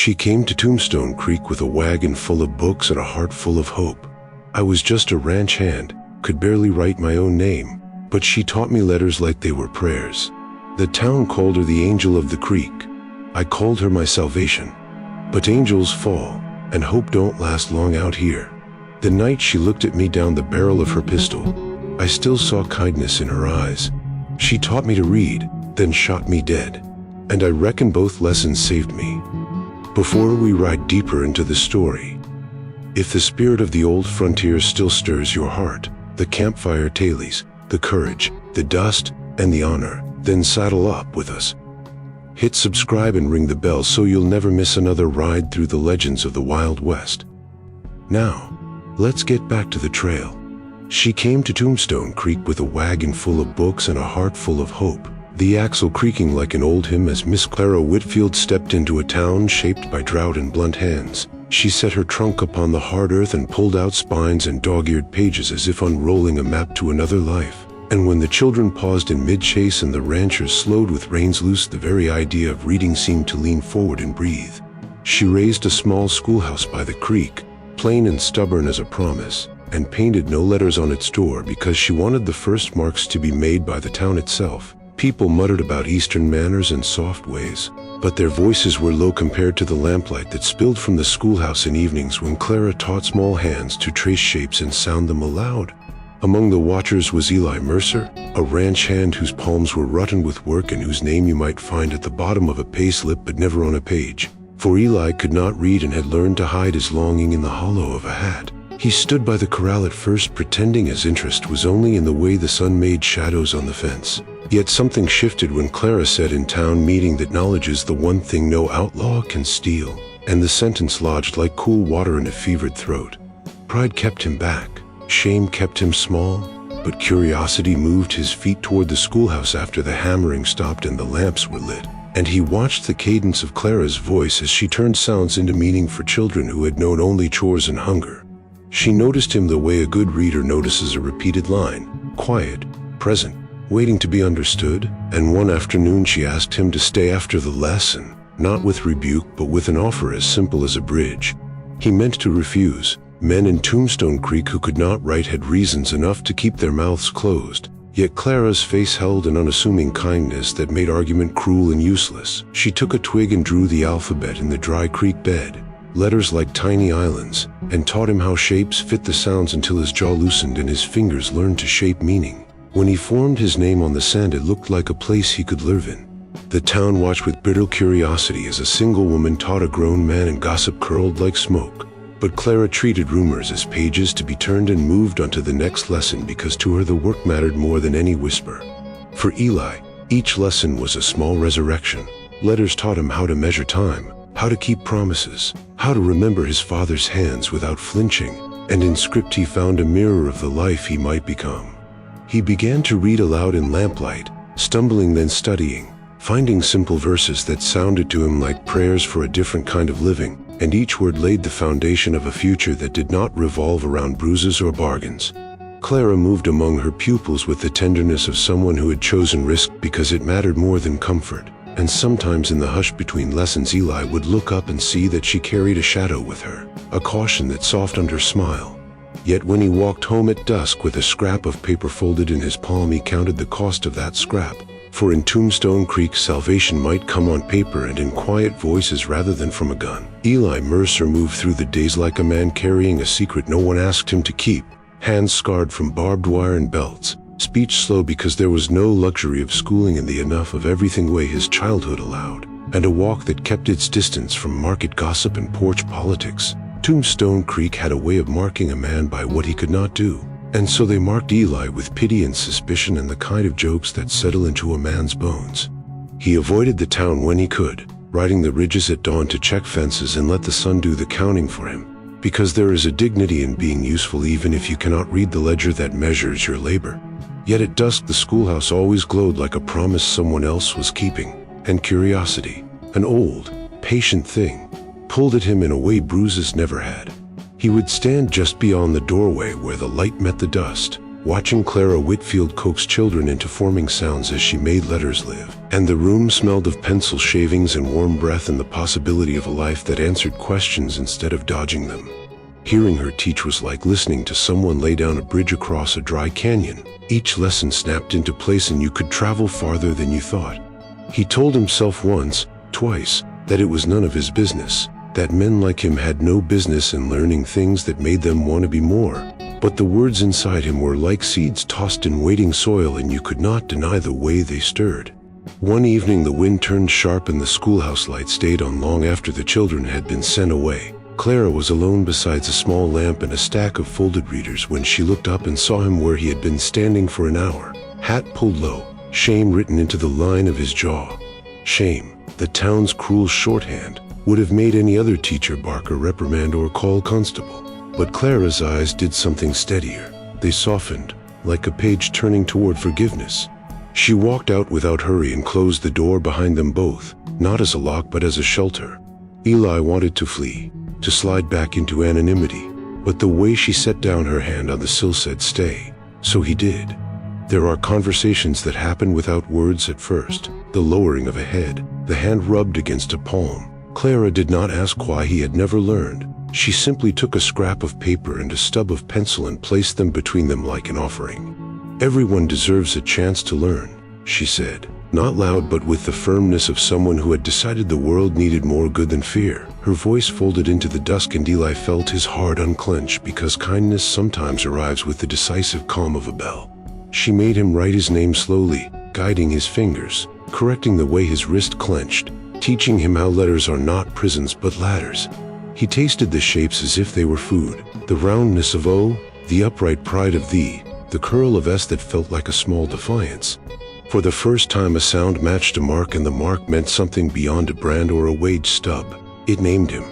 She came to Tombstone Creek with a wagon full of books and a heart full of hope. I was just a ranch hand, could barely write my own name, but she taught me letters like they were prayers. The town called her the Angel of the Creek. I called her my salvation. But angels fall, and hope don't last long out here. The night she looked at me down the barrel of her pistol, I still saw kindness in her eyes. She taught me to read, then shot me dead. And I reckon both lessons saved me. Before we ride deeper into the story, if the spirit of the old frontier still stirs your heart, the campfire tales, the courage, the dust, and the honor, then saddle up with us. Hit subscribe and ring the bell so you'll never miss another ride through the legends of the Wild West. Now, let's get back to the trail. She came to Tombstone Creek with a wagon full of books and a heart full of hope, the axle creaking like an old hymn as Miss Clara Whitfield stepped into a town shaped by drought and blunt hands. She set her trunk upon the hard earth and pulled out spines and dog-eared pages as if unrolling a map to another life. And when the children paused in mid-chase and the ranchers slowed with reins loose, the very idea of reading seemed to lean forward and breathe. She raised a small schoolhouse by the creek, plain and stubborn as a promise, and painted no letters on its door because she wanted the first marks to be made by the town itself. People muttered about Eastern manners and soft ways, but their voices were low compared to the lamplight that spilled from the schoolhouse in evenings when Clara taught small hands to trace shapes and sound them aloud. Among the watchers was Eli Mercer, a ranch hand whose palms were rotten with work and whose name you might find at the bottom of a payslip but never on a page. For Eli could not read and had learned to hide his longing in the hollow of a hat. He stood by the corral at first, pretending his interest was only in the way the sun made shadows on the fence. Yet something shifted when Clara said in town meeting that knowledge is the one thing no outlaw can steal, and the sentence lodged like cool water in a fevered throat. Pride kept him back, shame kept him small, but curiosity moved his feet toward the schoolhouse after the hammering stopped and the lamps were lit, and he watched the cadence of Clara's voice as she turned sounds into meaning for children who had known only chores and hunger. She noticed him the way a good reader notices a repeated line, quiet, present, waiting to be understood, and one afternoon she asked him to stay after the lesson, not with rebuke but with an offer as simple as a bridge. He meant to refuse. Men in Tombstone Creek who could not write had reasons enough to keep their mouths closed, yet Clara's face held an unassuming kindness that made argument cruel and useless. She took a twig and drew the alphabet in the dry creek bed, letters like tiny islands, and taught him how shapes fit the sounds until his jaw loosened and his fingers learned to shape meaning. When he formed his name on the sand, it looked like a place he could live in. The town watched with brittle curiosity as a single woman taught a grown man and gossip curled like smoke. But Clara treated rumors as pages to be turned and moved on to the next lesson because to her the work mattered more than any whisper. For Eli, each lesson was a small resurrection. Letters taught him how to measure time, how to keep promises, how to remember his father's hands without flinching, and in script he found a mirror of the life he might become. He began to read aloud in lamplight, stumbling then studying, finding simple verses that sounded to him like prayers for a different kind of living, and each word laid the foundation of a future that did not revolve around bruises or bargains. Clara moved among her pupils with the tenderness of someone who had chosen risk because it mattered more than comfort, and sometimes in the hush between lessons Eli would look up and see that she carried a shadow with her, a caution that softened her smile. Yet when he walked home at dusk with a scrap of paper folded in his palm, he counted the cost of that scrap. For in Tombstone Creek, salvation might come on paper and in quiet voices rather than from a gun. Eli Mercer moved through the days like a man carrying a secret no one asked him to keep, hands scarred from barbed wire and belts, speech slow because there was no luxury of schooling in the enough of everything way his childhood allowed, and a walk that kept its distance from market gossip and porch politics. Tombstone Creek had a way of marking a man by what he could not do, and so they marked Eli with pity and suspicion and the kind of jokes that settle into a man's bones. He avoided the town when he could, riding the ridges at dawn to check fences and let the sun do the counting for him, because there is a dignity in being useful even if you cannot read the ledger that measures your labor. Yet at dusk the schoolhouse always glowed like a promise someone else was keeping, and curiosity, an old, patient thing, pulled at him in a way bruises never had. He would stand just beyond the doorway where the light met the dust, watching Clara Whitfield coax children into forming sounds as she made letters live. and the room smelled of pencil shavings and warm breath and the possibility of a life that answered questions instead of dodging them. Hearing her teach was like listening to someone lay down a bridge across a dry canyon. Each lesson snapped into place and you could travel farther than you thought. He told himself once, twice, that it was none of his business, that men like him had no business in learning things that made them want to be more. But the words inside him were like seeds tossed in waiting soil, and you could not deny the way they stirred. One evening the wind turned sharp and the schoolhouse light stayed on long after the children had been sent away. Clara was alone beside a small lamp and a stack of folded readers when she looked up and saw him where he had been standing for an hour, hat pulled low, shame written into the line of his jaw. Shame, the town's cruel shorthand, would have made any other teacher bark or reprimand or call constable. But Clara's eyes did something steadier. They softened, like a page turning toward forgiveness. She walked out without hurry and closed the door behind them both, not as a lock but as a shelter. Eli wanted to flee, to slide back into anonymity, but the way she set down her hand on the sill said stay, so he did. There are conversations that happen without words at first, the lowering of a head, the hand rubbed against a palm. Clara did not ask why he had never learned. She simply took a scrap of paper and a stub of pencil and placed them between them like an offering. Everyone deserves a chance to learn, she said, not loud but with the firmness of someone who had decided the world needed more good than fear. Her voice folded into the dusk and Eli felt his heart unclench, because kindness sometimes arrives with the decisive calm of a bell. She made him write his name slowly, guiding his fingers, correcting the way his wrist clenched, teaching him how letters are not prisons but ladders. He tasted the shapes as if they were food, the roundness of O, the upright pride of thee, the curl of S that felt like a small defiance. For the first time a sound matched a mark, and the mark meant something beyond a brand or a wage stub. It named him.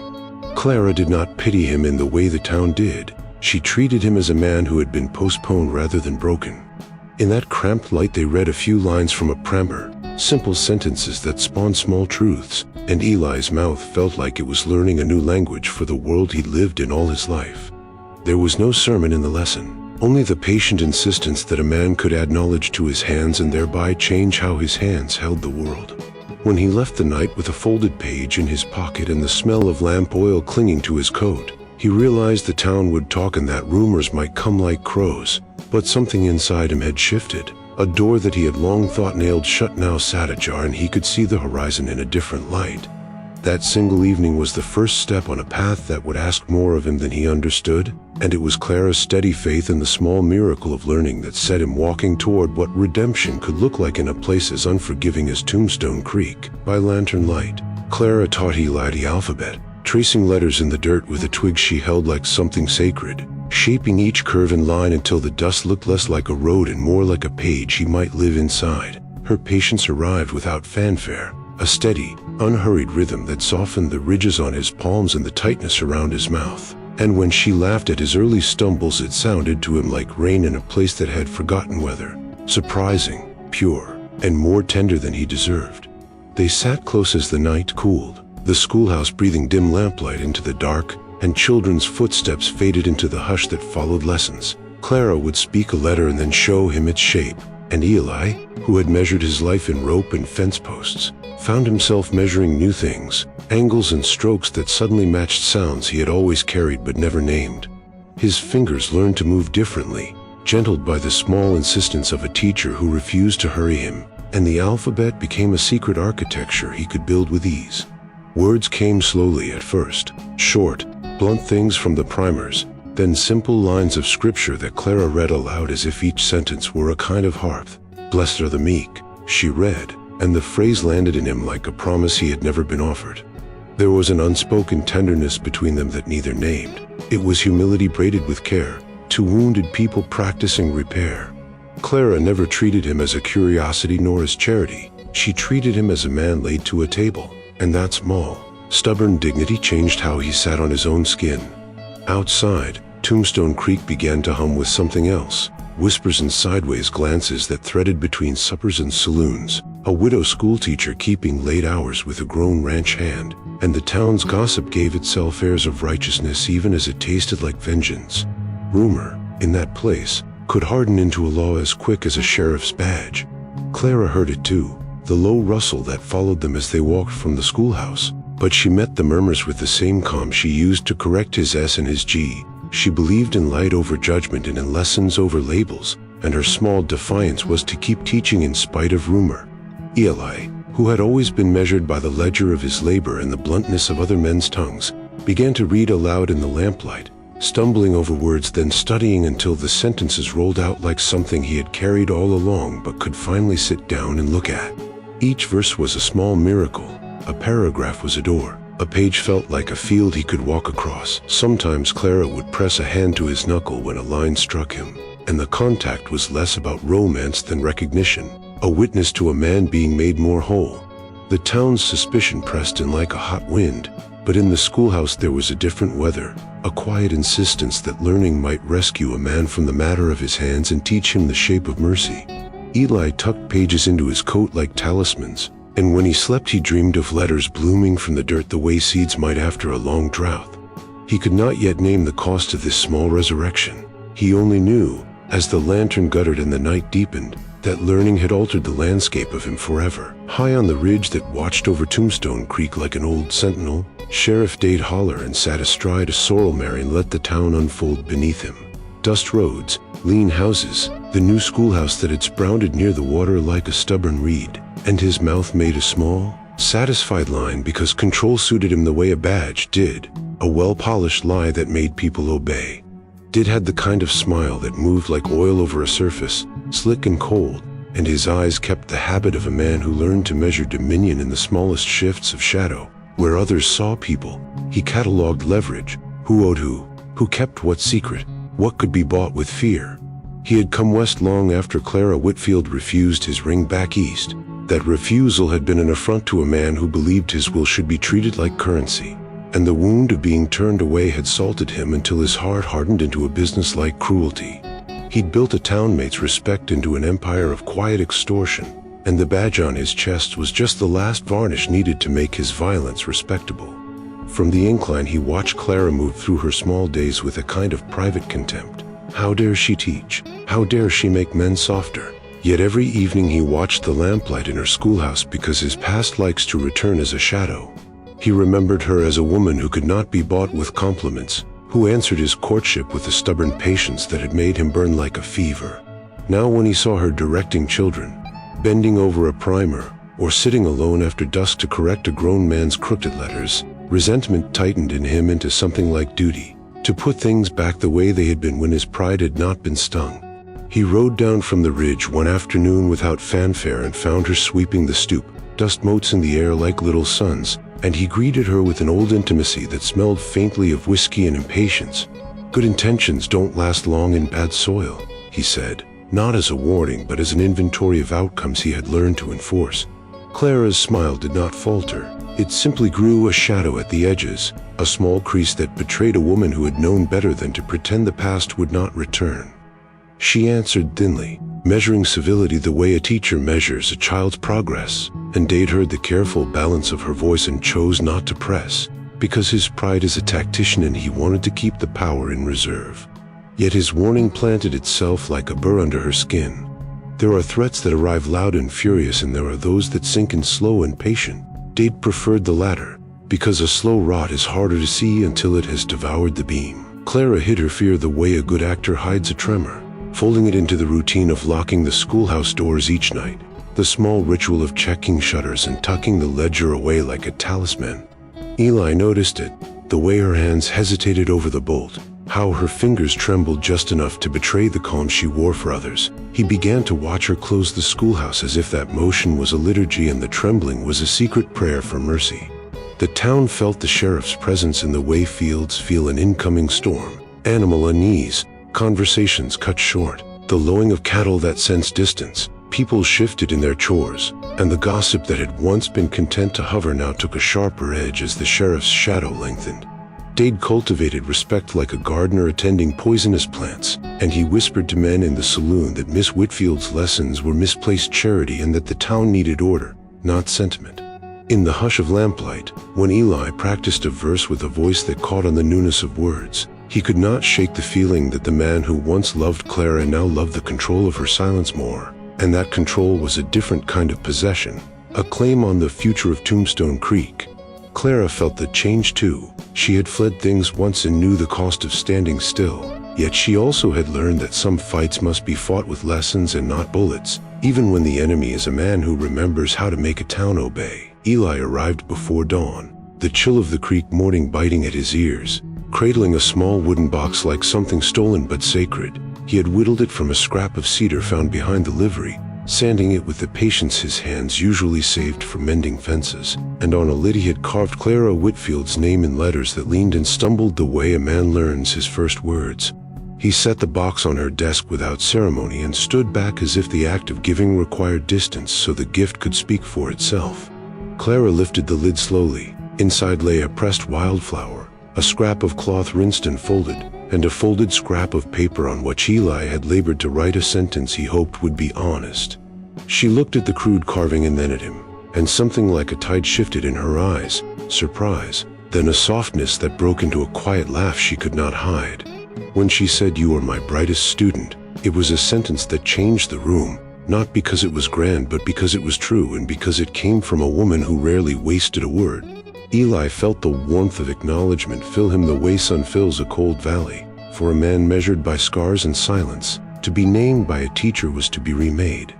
Clara did not pity him in the way the town did. She treated him as a man who had been postponed rather than broken. In that cramped light they read a few lines from a primer, simple sentences that spawned small truths, and Eli's mouth felt like it was learning a new language for the world he'd lived in all his life. There was no sermon in the lesson. Only the patient insistence that a man could add knowledge to his hands and thereby change how his hands held the world. When he left the night with a folded page in his pocket and the smell of lamp oil clinging to his coat, he realized the town would talk and that rumors might come like crows, but something inside him had shifted. A door that he had long thought nailed shut now sat ajar, and he could see the horizon in a different light. That single evening was the first step on a path that would ask more of him than he understood, and it was Clara's steady faith in the small miracle of learning that set him walking toward what redemption could look like in a place as unforgiving as Tombstone Creek. By lantern light, Clara taught Eli the alphabet, tracing letters in the dirt with a twig she held like something sacred, shaping each curve and line until the dust looked less like a road and more like a page he might live inside. Her patience arrived without fanfare, a steady, unhurried rhythm that softened the ridges on his palms and the tightness around his mouth. And when she laughed at his early stumbles, it sounded to him like rain in a place that had forgotten weather, surprising, pure, and more tender than he deserved. They sat close as the night cooled, the schoolhouse breathing dim lamplight into the dark, and children's footsteps faded into the hush that followed lessons. Clara would speak a letter and then show him its shape, and Eli, who had measured his life in rope and fence posts, found himself measuring new things, angles and strokes that suddenly matched sounds he had always carried but never named. His fingers learned to move differently, gentled by the small insistence of a teacher who refused to hurry him, and the alphabet became a secret architecture he could build with ease. Words came slowly at first, short, blunt things from the primers, then simple lines of scripture that Clara read aloud as if each sentence were a kind of harp. "Blessed are the meek," she read, and the phrase landed in him like a promise he had never been offered. There was an unspoken tenderness between them that neither named. It was humility braided with care, two wounded people practicing repair. Clara never treated him as a curiosity nor as charity. She treated him as a man laid to a table, and that small, stubborn dignity changed how he sat on his own skin. Outside, Tombstone Creek began to hum with something else, whispers and sideways glances that threaded between suppers and saloons, a widow schoolteacher keeping late hours with a grown ranch hand, and the town's gossip gave itself airs of righteousness even as it tasted like vengeance. Rumor, in that place, could harden into a law as quick as a sheriff's badge. Clara heard it too, the low rustle that followed them as they walked from the schoolhouse. But she met the murmurs with the same calm she used to correct his S and his G. She believed in light over judgment and in lessons over labels, and her small defiance was to keep teaching in spite of rumor. Eli, who had always been measured by the ledger of his labor and the bluntness of other men's tongues, began to read aloud in the lamplight, stumbling over words, then studying until the sentences rolled out like something he had carried all along but could finally sit down and look at. Each verse was a small miracle, a paragraph was a door, a page felt like a field he could walk across. Sometimes Clara would press a hand to his knuckle when a line struck him, and the contact was less about romance than recognition, a witness to a man being made more whole. The town's suspicion pressed in like a hot wind, but in the schoolhouse there was a different weather, a quiet insistence that learning might rescue a man from the matter of his hands and teach him the shape of mercy. Eli tucked pages into his coat like talismans, and when he slept he dreamed of letters blooming from the dirt the way seeds might after a long drought. He could not yet name the cost of this small resurrection. He only knew, as the lantern guttered and the night deepened, that learning had altered the landscape of him forever. High on the ridge that watched over Tombstone Creek like an old sentinel, Sheriff Dade Holler and sat astride a sorrel mare and let the town unfold beneath him. Dust roads, lean houses, the new schoolhouse that had sprouted near the water like a stubborn reed, and his mouth made a small, satisfied line because control suited him the way a badge did, a well-polished lie that made people obey. Did had the kind of smile that moved like oil over a surface, slick and cold, and his eyes kept the habit of a man who learned to measure dominion in the smallest shifts of shadow. Where others saw people, he catalogued leverage, who owed who kept what secret, what could be bought with fear. He had come west long after Clara Whitfield refused his ring back east. That refusal had been an affront to a man who believed his will should be treated like currency, and the wound of being turned away had salted him until his heart hardened into a business-like cruelty. He'd built a townmate's respect into an empire of quiet extortion, and the badge on his chest was just the last varnish needed to make his violence respectable. From the incline he watched Clara move through her small days with a kind of private contempt. How dare she teach? How dare she make men softer? Yet every evening he watched the lamplight in her schoolhouse because his past likes to return as a shadow. He remembered her as a woman who could not be bought with compliments, who answered his courtship with a stubborn patience that had made him burn like a fever. Now when he saw her directing children, bending over a primer, or sitting alone after dusk to correct a grown man's crooked letters, resentment tightened in him into something like duty, to put things back the way they had been when his pride had not been stung. He rode down from the ridge one afternoon without fanfare and found her sweeping the stoop, dust motes in the air like little suns, and he greeted her with an old intimacy that smelled faintly of whiskey and impatience. "Good intentions don't last long in bad soil," he said, not as a warning but as an inventory of outcomes he had learned to enforce. Clara's smile did not falter. It simply grew a shadow at the edges, a small crease that betrayed a woman who had known better than to pretend the past would not return. She answered thinly, measuring civility the way a teacher measures a child's progress, and Dade heard the careful balance of her voice and chose not to press, because his pride is a tactician and he wanted to keep the power in reserve. Yet his warning planted itself like a burr under her skin. There are threats that arrive loud and furious, and there are those that sink in slow and patient. Dade preferred the latter, because a slow rot is harder to see until it has devoured the beam. Clara hid her fear the way a good actor hides a tremor, folding it into the routine of locking the schoolhouse doors each night, the small ritual of checking shutters and tucking the ledger away like a talisman. Eli noticed it, the way her hands hesitated over the bolt, how her fingers trembled just enough to betray the calm she wore for others. He began to watch her close the schoolhouse as if that motion was a liturgy and the trembling was a secret prayer for mercy. The town felt the sheriff's presence in the way fields feel an incoming storm. Animal unease, conversations cut short, the lowing of cattle that sensed distance. People shifted in their chores, and the gossip that had once been content to hover now took a sharper edge as the sheriff's shadow lengthened. Dade cultivated respect like a gardener attending poisonous plants, and he whispered to men in the saloon that Miss Whitfield's lessons were misplaced charity and that the town needed order, not sentiment. In the hush of lamplight, when Eli practiced a verse with a voice that caught on the newness of words, he could not shake the feeling that the man who once loved Clara now loved the control of her silence more, and that control was a different kind of possession, a claim on the future of Tombstone Creek. Clara felt the change too. She had fled things once and knew the cost of standing still. Yet she also had learned that some fights must be fought with lessons and not bullets, even when the enemy is a man who remembers how to make a town obey. Eli arrived before dawn, the chill of the creek morning biting at his ears. Cradling a small wooden box like something stolen but sacred, he had whittled it from a scrap of cedar found behind the livery, sanding it with the patience his hands usually saved for mending fences, and on a lid he had carved Clara Whitfield's name in letters that leaned and stumbled the way a man learns his first words. He set the box on her desk without ceremony and stood back as if the act of giving required distance so the gift could speak for itself. Clara lifted the lid slowly. Inside lay a pressed wildflower, a scrap of cloth rinsed and folded, and a folded scrap of paper on which Eli had labored to write a sentence he hoped would be honest. She looked at the crude carving and then at him, and something like a tide shifted in her eyes, surprise, then a softness that broke into a quiet laugh she could not hide. When she said, "You are my brightest student," it was a sentence that changed the room, not because it was grand but because it was true and because it came from a woman who rarely wasted a word. Eli felt the warmth of acknowledgement fill him the way sun fills a cold valley. For a man measured by scars and silence, to be named by a teacher was to be remade.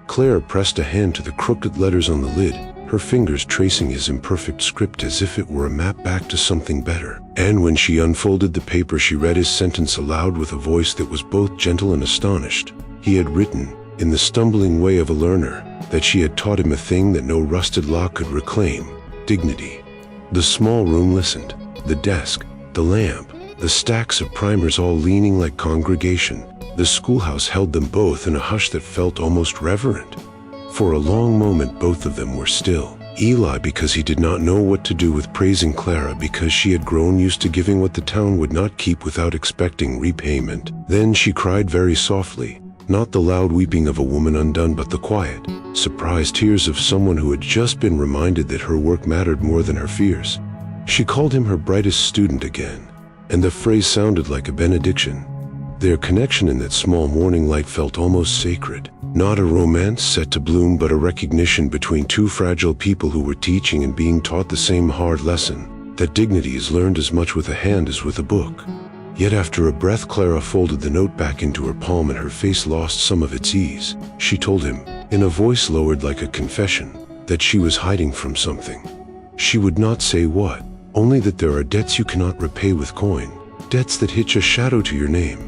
Claire pressed a hand to the crooked letters on the lid, her fingers tracing his imperfect script as if it were a map back to something better. And when she unfolded the paper, she read his sentence aloud with a voice that was both gentle and astonished. He had written, in the stumbling way of a learner, that she had taught him a thing that no rusted lock could reclaim: dignity. The small room listened, the desk, the lamp, the stacks of primers all leaning like congregation. The schoolhouse held them both in a hush that felt almost reverent. For a long moment both of them were still. Eli because he did not know what to do with praising Clara because she had grown used to giving what the town would not keep without expecting repayment. Then she cried very softly, not the loud weeping of a woman undone but the quiet, surprised tears of someone who had just been reminded that her work mattered more than her fears. She called him her brightest student again, and the phrase sounded like a benediction. Their connection in that small morning light felt almost sacred. Not a romance set to bloom, but a recognition between two fragile people who were teaching and being taught the same hard lesson, that dignity is learned as much with a hand as with a book. Yet after a breath, Clara folded the note back into her palm and her face lost some of its ease. She told him, in a voice lowered like a confession, that she was hiding from something. She would not say what, only that there are debts you cannot repay with coin, debts that hitch a shadow to your name.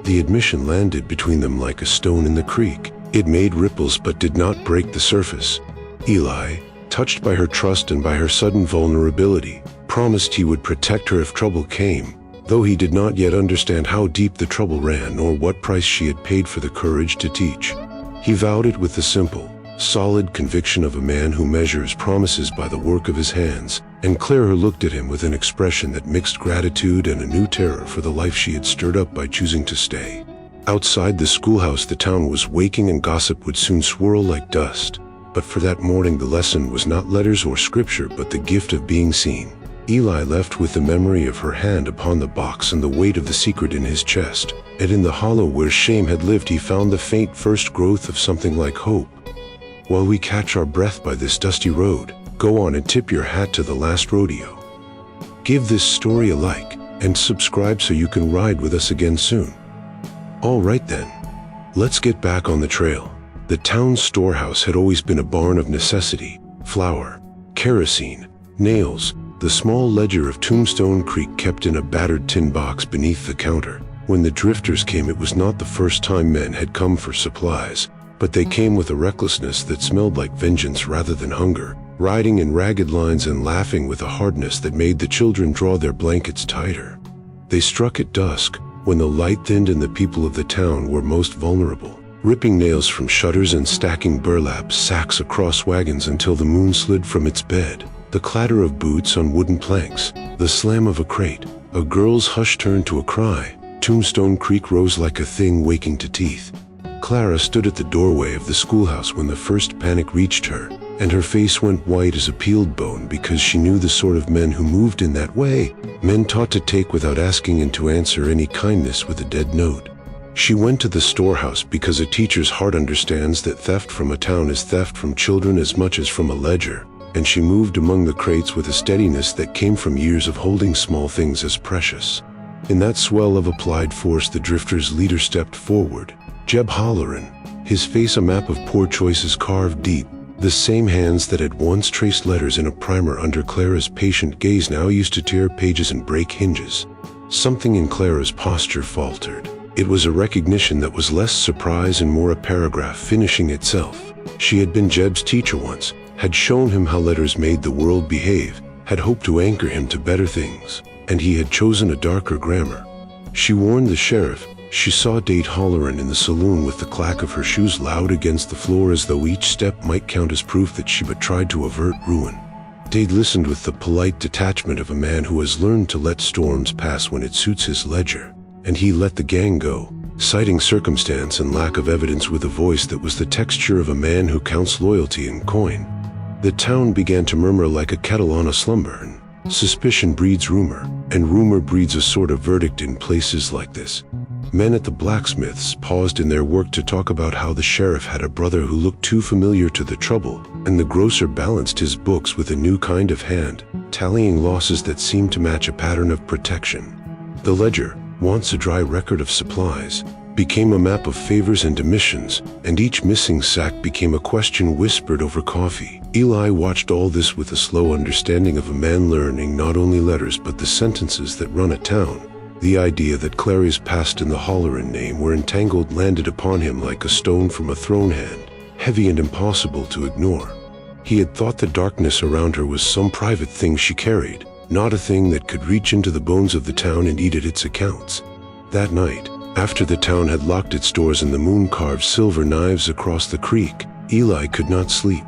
The admission landed between them like a stone in the creek. It made ripples but did not break the surface. Eli, touched by her trust and by her sudden vulnerability, promised he would protect her if trouble came, though he did not yet understand how deep the trouble ran or what price she had paid for the courage to teach. He vowed it with the simple, solid conviction of a man who measures promises by the work of his hands, and Clara looked at him with an expression that mixed gratitude and a new terror for the life she had stirred up by choosing to stay. Outside the schoolhouse the town was waking and gossip would soon swirl like dust. But for that morning the lesson was not letters or scripture but the gift of being seen. Eli left with the memory of her hand upon the box and the weight of the secret in his chest, and in the hollow where shame had lived he found the faint first growth of something like hope. While we catch our breath by this dusty road, go on and tip your hat to the last rodeo. Give this story a like and subscribe so you can ride with us again soon. All right then, let's get back on the trail. The town's storehouse had always been a barn of necessity: flour, kerosene, nails, the small ledger of Tombstone Creek kept in a battered tin box beneath the counter. When the drifters came, it was not the first time men had come for supplies, but they came with a recklessness that smelled like vengeance rather than hunger, riding in ragged lines and laughing with a hardness that made the children draw their blankets tighter. They struck at dusk, when the light thinned and the people of the town were most vulnerable, ripping nails from shutters and stacking burlap sacks across wagons until the moon slid from its bed. The clatter of boots on wooden planks, the slam of a crate, a girl's hush turned to a cry. Tombstone Creek rose like a thing waking to teeth. Clara stood at the doorway of the schoolhouse when the first panic reached her, and her face went white as a peeled bone because she knew the sort of men who moved in that way, men taught to take without asking and to answer any kindness with a dead note. She went to the storehouse because a teacher's heart understands that theft from a town is theft from children as much as from a ledger, and she moved among the crates with a steadiness that came from years of holding small things as precious. In that swell of applied force, the drifter's leader stepped forward, Jeb Halloran, his face a map of poor choices carved deep. The same hands that had once traced letters in a primer under Clara's patient gaze now used to tear pages and break hinges. Something in Clara's posture faltered. It was a recognition that was less surprise and more a paragraph finishing itself. She had been Jeb's teacher once, had shown him how letters made the world behave, had hoped to anchor him to better things, and he had chosen a darker grammar. She warned the sheriff. She saw Date Halloran in the saloon with the clack of her shoes loud against the floor as though each step might count as proof that she but tried to avert ruin. Dade listened with the polite detachment of a man who has learned to let storms pass when it suits his ledger, and he let the gang go, citing circumstance and lack of evidence with a voice that was the texture of a man who counts loyalty in coin. The town began to murmur like a kettle on a slumber, and suspicion breeds rumor, and rumor breeds a sort of verdict in places like this. Men at the blacksmiths paused in their work to talk about how the sheriff had a brother who looked too familiar to the trouble, and the grocer balanced his books with a new kind of hand, tallying losses that seemed to match a pattern of protection. The ledger, once a dry record of supplies, became a map of favors and omissions, and each missing sack became a question whispered over coffee. Eli watched all this with a slow understanding of a man learning not only letters but the sentences that run a town. The idea that Clary's past and the Halloran name were entangled landed upon him like a stone from a thrown hand, heavy and impossible to ignore. He had thought the darkness around her was some private thing she carried, not a thing that could reach into the bones of the town and eat at its accounts. That night, after the town had locked its doors and the moon carved silver knives across the creek, Eli could not sleep.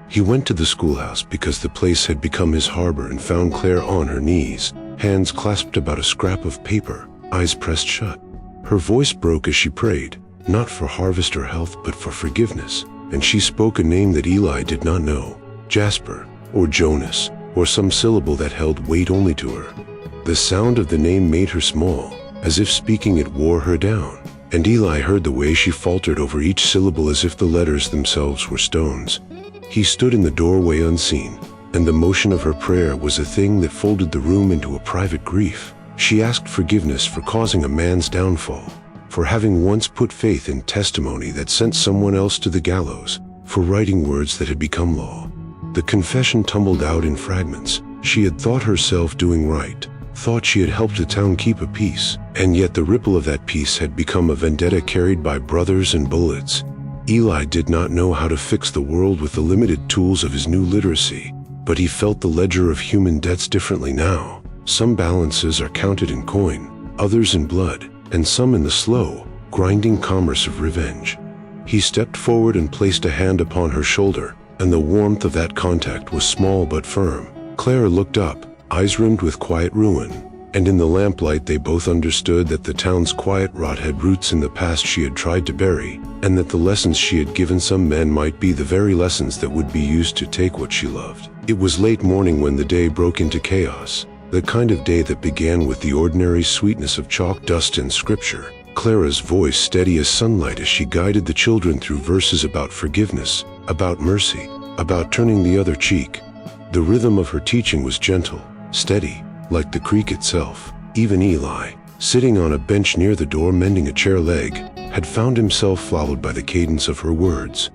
He went to the schoolhouse because the place had become his harbor and found Claire on her knees, hands clasped about a scrap of paper, eyes pressed shut. Her voice broke as she prayed, not for harvest or health but for forgiveness, and she spoke a name that Eli did not know, Jasper, or Jonas, or some syllable that held weight only to her. The sound of the name made her small, as if speaking it wore her down, and Eli heard the way she faltered over each syllable as if the letters themselves were stones. He stood in the doorway unseen, and the motion of her prayer was a thing that folded the room into a private grief. She asked forgiveness for causing a man's downfall, for having once put faith in testimony that sent someone else to the gallows, for writing words that had become law. The confession tumbled out in fragments. She had thought herself doing right, thought she had helped the town keep a peace, and yet the ripple of that peace had become a vendetta carried by brothers and bullets. Eli did not know how to fix the world with the limited tools of his new literacy, but he felt the ledger of human debts differently now. Some balances are counted in coin, others in blood, and some in the slow, grinding commerce of revenge. He stepped forward and placed a hand upon her shoulder, and the warmth of that contact was small but firm. Clara looked up, eyes rimmed with quiet ruin, and in the lamplight they both understood that the town's quiet rot had roots in the past she had tried to bury, and that the lessons she had given some men might be the very lessons that would be used to take what she loved. It was late morning when the day broke into chaos, the kind of day that began with the ordinary sweetness of chalk dust and scripture. Clara's voice steady as sunlight as she guided the children through verses about forgiveness, about mercy, about turning the other cheek. The rhythm of her teaching was gentle, steady, like the creek itself. Even Eli, sitting on a bench near the door mending a chair leg, had found himself followed by the cadence of her words.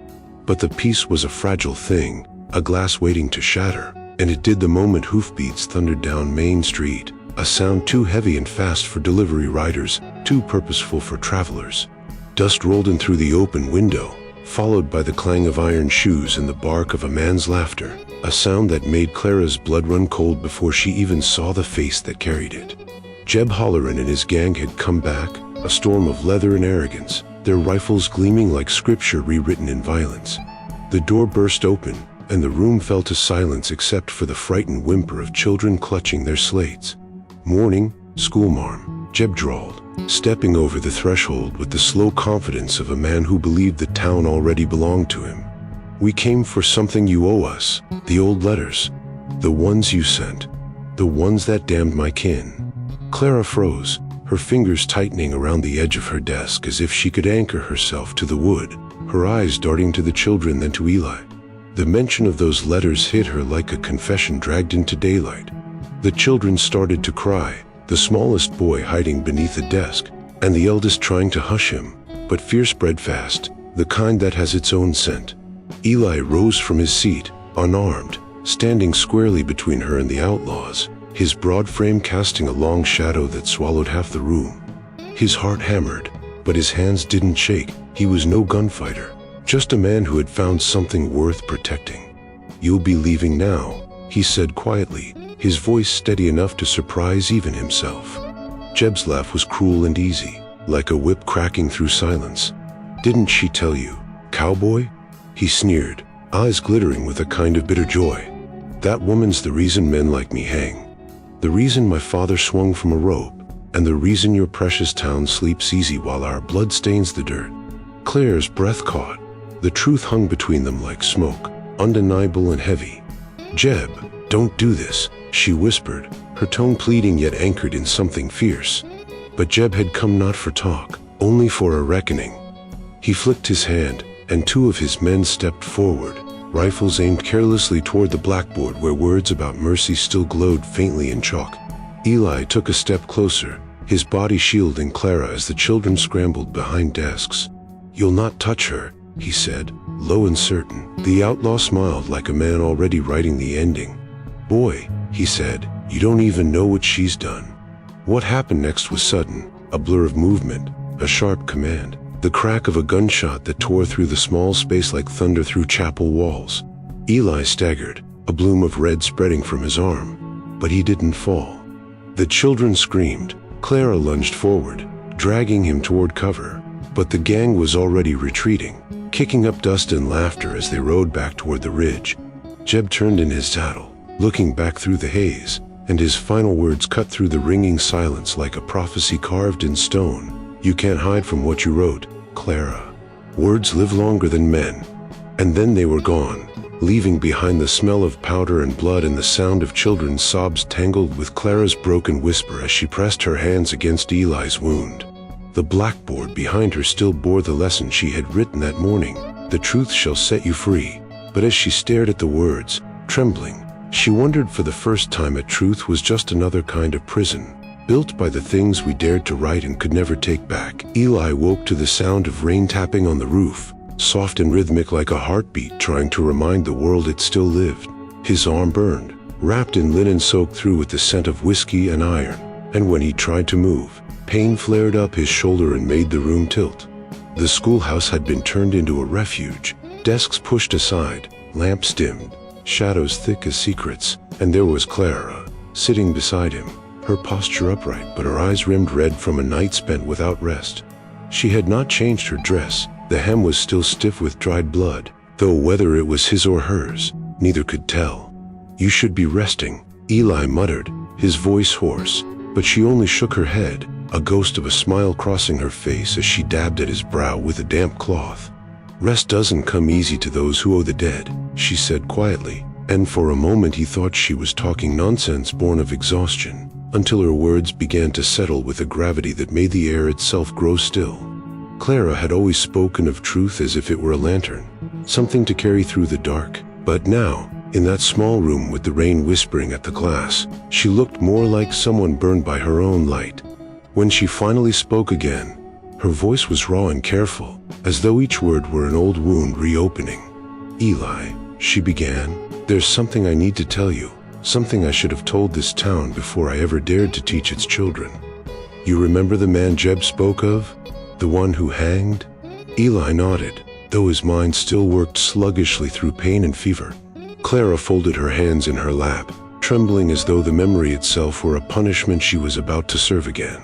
But the peace was a fragile thing, a glass waiting to shatter, and it did the moment hoofbeats thundered down Main Street, a sound too heavy and fast for delivery riders, too purposeful for travelers. Dust rolled in through the open window, followed by the clang of iron shoes and the bark of a man's laughter, a sound that made Clara's blood run cold before she even saw the face that carried it. Jeb Halloran and his gang had come back, a storm of leather and arrogance, their rifles gleaming like scripture rewritten in violence. The door burst open, and the room fell to silence except for the frightened whimper of children clutching their slates. "Morning, schoolmarm," Jeb drawled, stepping over the threshold with the slow confidence of a man who believed the town already belonged to him. "We came for something you owe us, the old letters, the ones you sent, the ones that damned my kin." Clara froze, her fingers tightening around the edge of her desk as if she could anchor herself to the wood, her eyes darting to the children then to Eli. The mention of those letters hit her like a confession dragged into daylight. The children started to cry, the smallest boy hiding beneath a desk, and the eldest trying to hush him, but fear spread fast, the kind that has its own scent. Eli rose from his seat, unarmed, standing squarely between her and the outlaws, his broad frame casting a long shadow that swallowed half the room. His heart hammered, but his hands didn't shake. He was no gunfighter, just a man who had found something worth protecting. "You'll be leaving now," he said quietly, his voice steady enough to surprise even himself. Jeb's laugh was cruel and easy, like a whip cracking through silence. "Didn't she tell you, cowboy?" He sneered, eyes glittering with a kind of bitter joy. "That woman's the reason men like me hang. The reason my father swung from a rope, and the reason your precious town sleeps easy while our blood stains the dirt." Claire's breath caught. The truth hung between them like smoke, undeniable and heavy. "Jeb, don't do this," she whispered, her tone pleading yet anchored in something fierce. But Jeb had come not for talk, only for a reckoning. He flicked his hand, and two of his men stepped forward, rifles aimed carelessly toward the blackboard where words about mercy still glowed faintly in chalk. Eli took a step closer, his body shielding Clara as the children scrambled behind desks. "You'll not touch her," he said, low and certain. The outlaw smiled like a man already writing the ending. "Boy," he said, "you don't even know what she's done." What happened next was sudden, a blur of movement, a sharp command, the crack of a gunshot that tore through the small space like thunder through chapel walls. Eli staggered, a bloom of red spreading from his arm, but he didn't fall. The children screamed. Clara lunged forward, dragging him toward cover, but the gang was already retreating, kicking up dust and laughter as they rode back toward the ridge. Jeb turned in his saddle, looking back through the haze, and his final words cut through the ringing silence like a prophecy carved in stone. "You can't hide from what you wrote, Clara. Words live longer than men." And then they were gone, leaving behind the smell of powder and blood and the sound of children's sobs tangled with Clara's broken whisper as she pressed her hands against Eli's wound. The blackboard behind her still bore the lesson she had written that morning: "The truth shall set you free." But as she stared at the words, trembling, she wondered for the first time if truth was just another kind of prison, built by the things we dared to write and could never take back. Eli woke to the sound of rain tapping on the roof, soft and rhythmic like a heartbeat trying to remind the world it still lived. His arm burned, wrapped in linen soaked through with the scent of whiskey and iron, and when he tried to move, pain flared up his shoulder and made the room tilt. The schoolhouse had been turned into a refuge, desks pushed aside, lamps dimmed, shadows thick as secrets, and there was Clara, sitting beside him, her posture upright but her eyes rimmed red from a night spent without rest. She had not changed her dress, the hem was still stiff with dried blood, though whether it was his or hers, neither could tell. "You should be resting," Eli muttered, his voice hoarse, but she only shook her head, a ghost of a smile crossing her face as she dabbed at his brow with a damp cloth. "Rest doesn't come easy to those who owe the dead," she said quietly, and for a moment he thought she was talking nonsense born of exhaustion, until her words began to settle with a gravity that made the air itself grow still. Clara had always spoken of truth as if it were a lantern, something to carry through the dark, but now, in that small room with the rain whispering at the glass, she looked more like someone burned by her own light. When she finally spoke again, her voice was raw and careful, as though each word were an old wound reopening. "Eli," she began, "there's something I need to tell you, something I should have told this town before I ever dared to teach its children. You remember the man Jeb spoke of? The one who hanged?" Eli nodded, though his mind still worked sluggishly through pain and fever. Clara folded her hands in her lap, trembling as though the memory itself were a punishment she was about to serve again.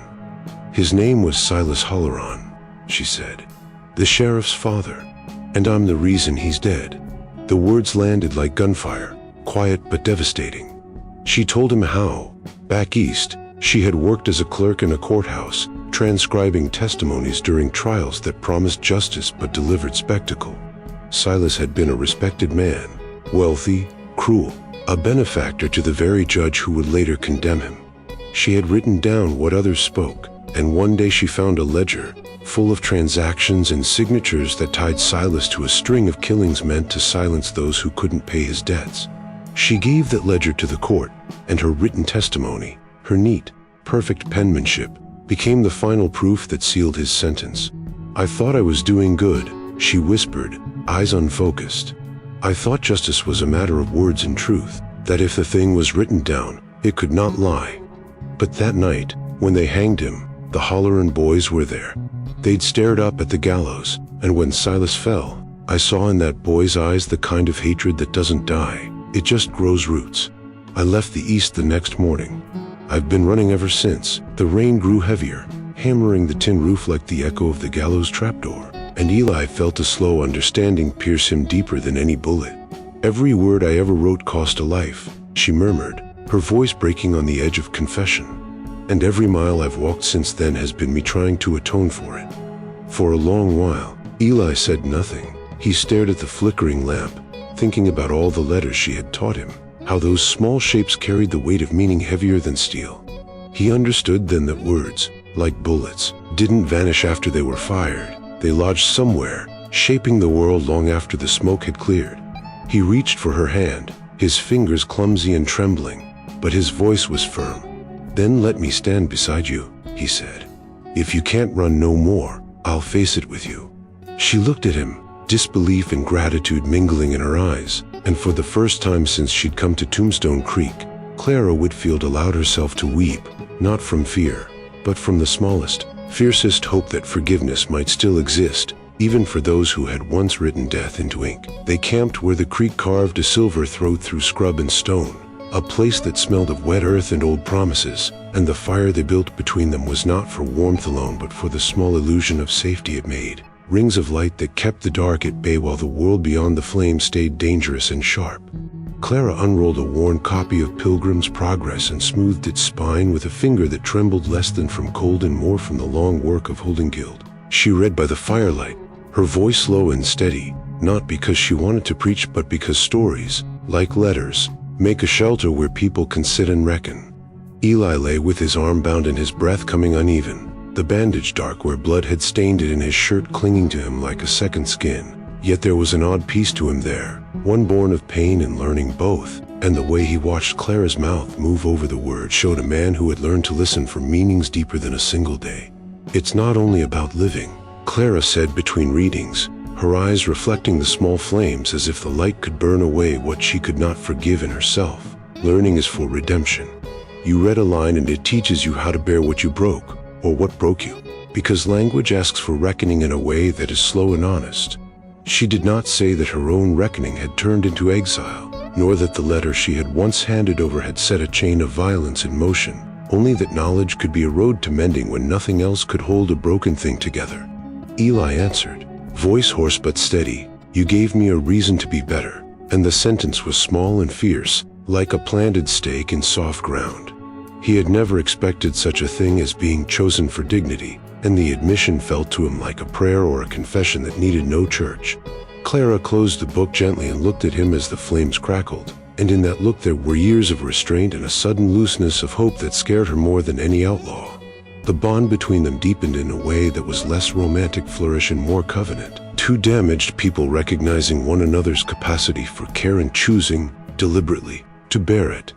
"His name was Silas Holleran," she said. "The sheriff's father, and I'm the reason he's dead." The words landed like gunfire, quiet but devastating. She told him how, back east, she had worked as a clerk in a courthouse, transcribing testimonies during trials that promised justice but delivered spectacle. Silas had been a respected man, wealthy, cruel, a benefactor to the very judge who would later condemn him. She had written down what others spoke, and one day she found a ledger full of transactions and signatures that tied Silas to a string of killings meant to silence those who couldn't pay his debts. She gave that ledger to the court, and her written testimony, her neat, perfect penmanship, became the final proof that sealed his sentence. "I thought I was doing good," she whispered, eyes unfocused. "I thought justice was a matter of words and truth, that if the thing was written down, it could not lie." But that night, when they hanged him, the Holleran boys were there. They'd stared up at the gallows, and when Silas fell, I saw in that boy's eyes the kind of hatred that doesn't die. It just grows roots. I left the east the next morning. I've been running ever since. The rain grew heavier, hammering the tin roof like the echo of the gallows trapdoor, and Eli felt a slow understanding pierce him deeper than any bullet. "Every word I ever wrote cost a life," she murmured, her voice breaking on the edge of confession. "And every mile I've walked since then has been me trying to atone for it." For a long while, Eli said nothing. He stared at the flickering lamp, thinking about all the letters she had taught him, how those small shapes carried the weight of meaning heavier than steel. He understood then that words, like bullets, didn't vanish after they were fired. They lodged somewhere, shaping the world long after the smoke had cleared. He reached for her hand, his fingers clumsy and trembling, but his voice was firm. "Then let me stand beside you," he said. "If you can't run no more, I'll face it with you." She looked at him, disbelief and gratitude mingling in her eyes, and for the first time since she'd come to Tombstone Creek, Clara Whitfield allowed herself to weep, not from fear, but from the smallest, fiercest hope that forgiveness might still exist, even for those who had once written death into ink. They camped where the creek carved a silver throat through scrub and stone, a place that smelled of wet earth and old promises, and the fire they built between them was not for warmth alone but for the small illusion of safety it made, rings of light that kept the dark at bay while the world beyond the flame stayed dangerous and sharp. Clara unrolled a worn copy of Pilgrim's Progress and smoothed its spine with a finger that trembled less than from cold and more from the long work of holding guild. She read by the firelight, her voice low and steady, not because she wanted to preach but because stories, like letters, make a shelter where people can sit and reckon. Eli lay with his arm bound and his breath coming uneven, the bandage dark where blood had stained it and his shirt clinging to him like a second skin. Yet there was an odd peace to him there, one born of pain and learning both, and the way he watched Clara's mouth move over the words showed a man who had learned to listen for meanings deeper than a single day. "It's not only about living," Clara said between readings, her eyes reflecting the small flames as if the light could burn away what she could not forgive in herself. "Learning is for redemption. You read a line and it teaches you how to bear what you broke, or what broke you, because language asks for reckoning in a way that is slow and honest." She did not say that her own reckoning had turned into exile, nor that the letter she had once handed over had set a chain of violence in motion, only that knowledge could be a road to mending when nothing else could hold a broken thing together. Eli answered, voice hoarse but steady, "You gave me a reason to be better," and the sentence was small and fierce, like a planted stake in soft ground. He had never expected such a thing as being chosen for dignity, and the admission felt to him like a prayer or a confession that needed no church. Clara closed the book gently and looked at him as the flames crackled, and in that look there were years of restraint and a sudden looseness of hope that scared her more than any outlaw. The bond between them deepened in a way that was less romantic flourish and more covenant, two damaged people recognizing one another's capacity for care and choosing, deliberately, to bear it.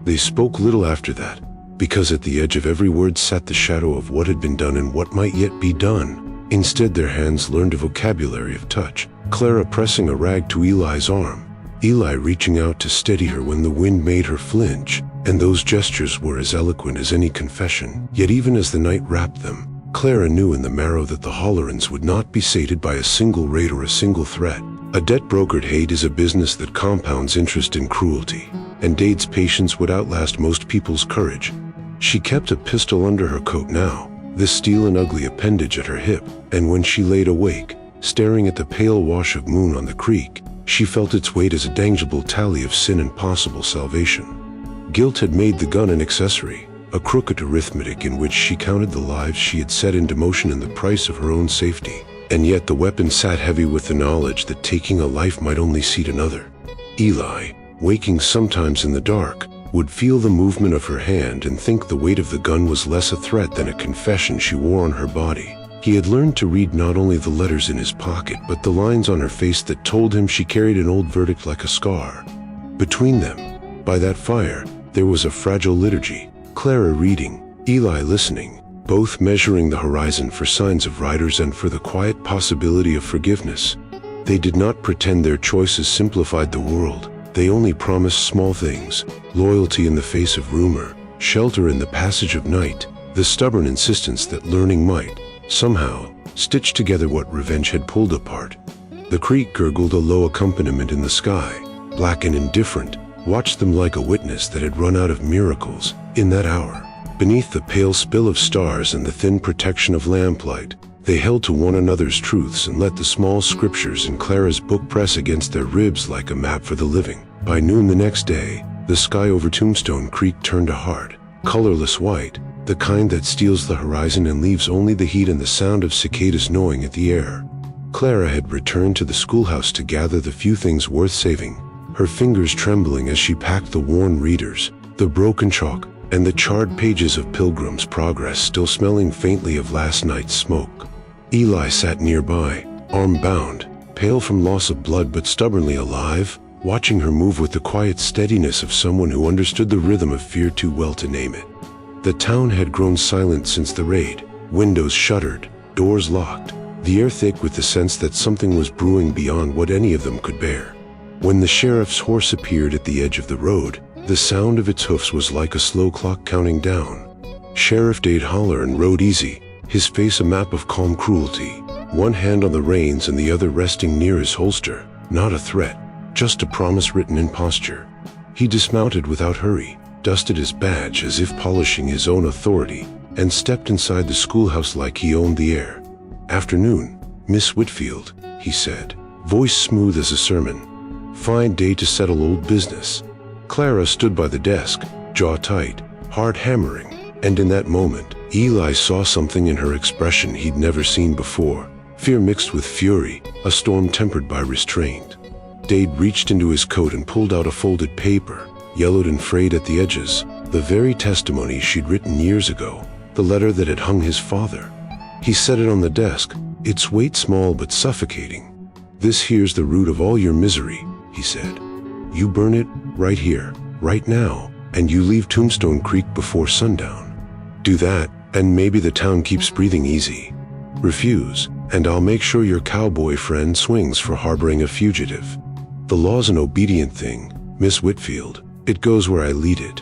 They spoke little after that, because at the edge of every word sat the shadow of what had been done and what might yet be done. Instead, their hands learned a vocabulary of touch, Clara pressing a rag to Eli's arm, Eli reaching out to steady her when the wind made her flinch, and those gestures were as eloquent as any confession. Yet even as the night wrapped them, Clara knew in the marrow that the Hollerans would not be sated by a single raid or a single threat. A debt-brokered hate is a business that compounds interest in cruelty, and Dade's patience would outlast most people's courage. She kept a pistol under her coat now, this steel and ugly appendage at her hip, and when she laid awake, staring at the pale wash of moon on the creek, she felt its weight as a tangible tally of sin and possible salvation. Guilt had made the gun an accessory, a crooked arithmetic in which she counted the lives she had set into motion and the price of her own safety, and yet the weapon sat heavy with the knowledge that taking a life might only seat another. Eli, waking sometimes in the dark, would feel the movement of her hand and think the weight of the gun was less a threat than a confession she wore on her body. He had learned to read not only the letters in his pocket, but the lines on her face that told him she carried an old verdict like a scar. Between them, by that fire, there was a fragile liturgy, Clara reading, Eli listening, both measuring the horizon for signs of riders and for the quiet possibility of forgiveness. They did not pretend their choices simplified the world. They only promised small things: loyalty in the face of rumor, shelter in the passage of night, the stubborn insistence that learning might, somehow, stitch together what revenge had pulled apart. The creek gurgled a low accompaniment in the sky, black and indifferent, watched them like a witness that had run out of miracles. In that hour, beneath the pale spill of stars and the thin protection of lamplight, they held to one another's truths and let the small scriptures in Clara's book press against their ribs like a map for the living. By noon the next day, the sky over Tombstone Creek turned a hard, colorless white, the kind that steals the horizon and leaves only the heat and the sound of cicadas gnawing at the air. Clara had returned to the schoolhouse to gather the few things worth saving, her fingers trembling as she packed the worn readers, the broken chalk, and the charred pages of Pilgrim's Progress still smelling faintly of last night's smoke. Eli sat nearby, arm bound, pale from loss of blood but stubbornly alive, watching her move with the quiet steadiness of someone who understood the rhythm of fear too well to name it. The town had grown silent since the raid, windows shuttered, doors locked, the air thick with the sense that something was brewing beyond what any of them could bear. When the sheriff's horse appeared at the edge of the road, the sound of its hoofs was like a slow clock counting down. Sheriff Dade Holleran rode easy, his face a map of calm cruelty, one hand on the reins and the other resting near his holster. Not a threat, just a promise written in posture. He dismounted without hurry, dusted his badge as if polishing his own authority, and stepped inside the schoolhouse like he owned the air. "Afternoon, Miss Whitfield," he said, voice smooth as a sermon. "Fine day to settle old business." Clara stood by the desk, jaw tight, heart hammering, and in that moment, Eli saw something in her expression he'd never seen before, fear mixed with fury, a storm tempered by restraint. Dade reached into his coat and pulled out a folded paper, yellowed and frayed at the edges, the very testimony she'd written years ago, the letter that had hung his father. He set it on the desk, its weight small but suffocating. "This here's the root of all your misery," he said. "You burn it, right here, right now, and you leave Tombstone Creek before sundown. Do that, and maybe the town keeps breathing easy. Refuse, and I'll make sure your cowboy friend swings for harboring a fugitive. The law's an obedient thing, Miss Whitfield. It goes where I lead it."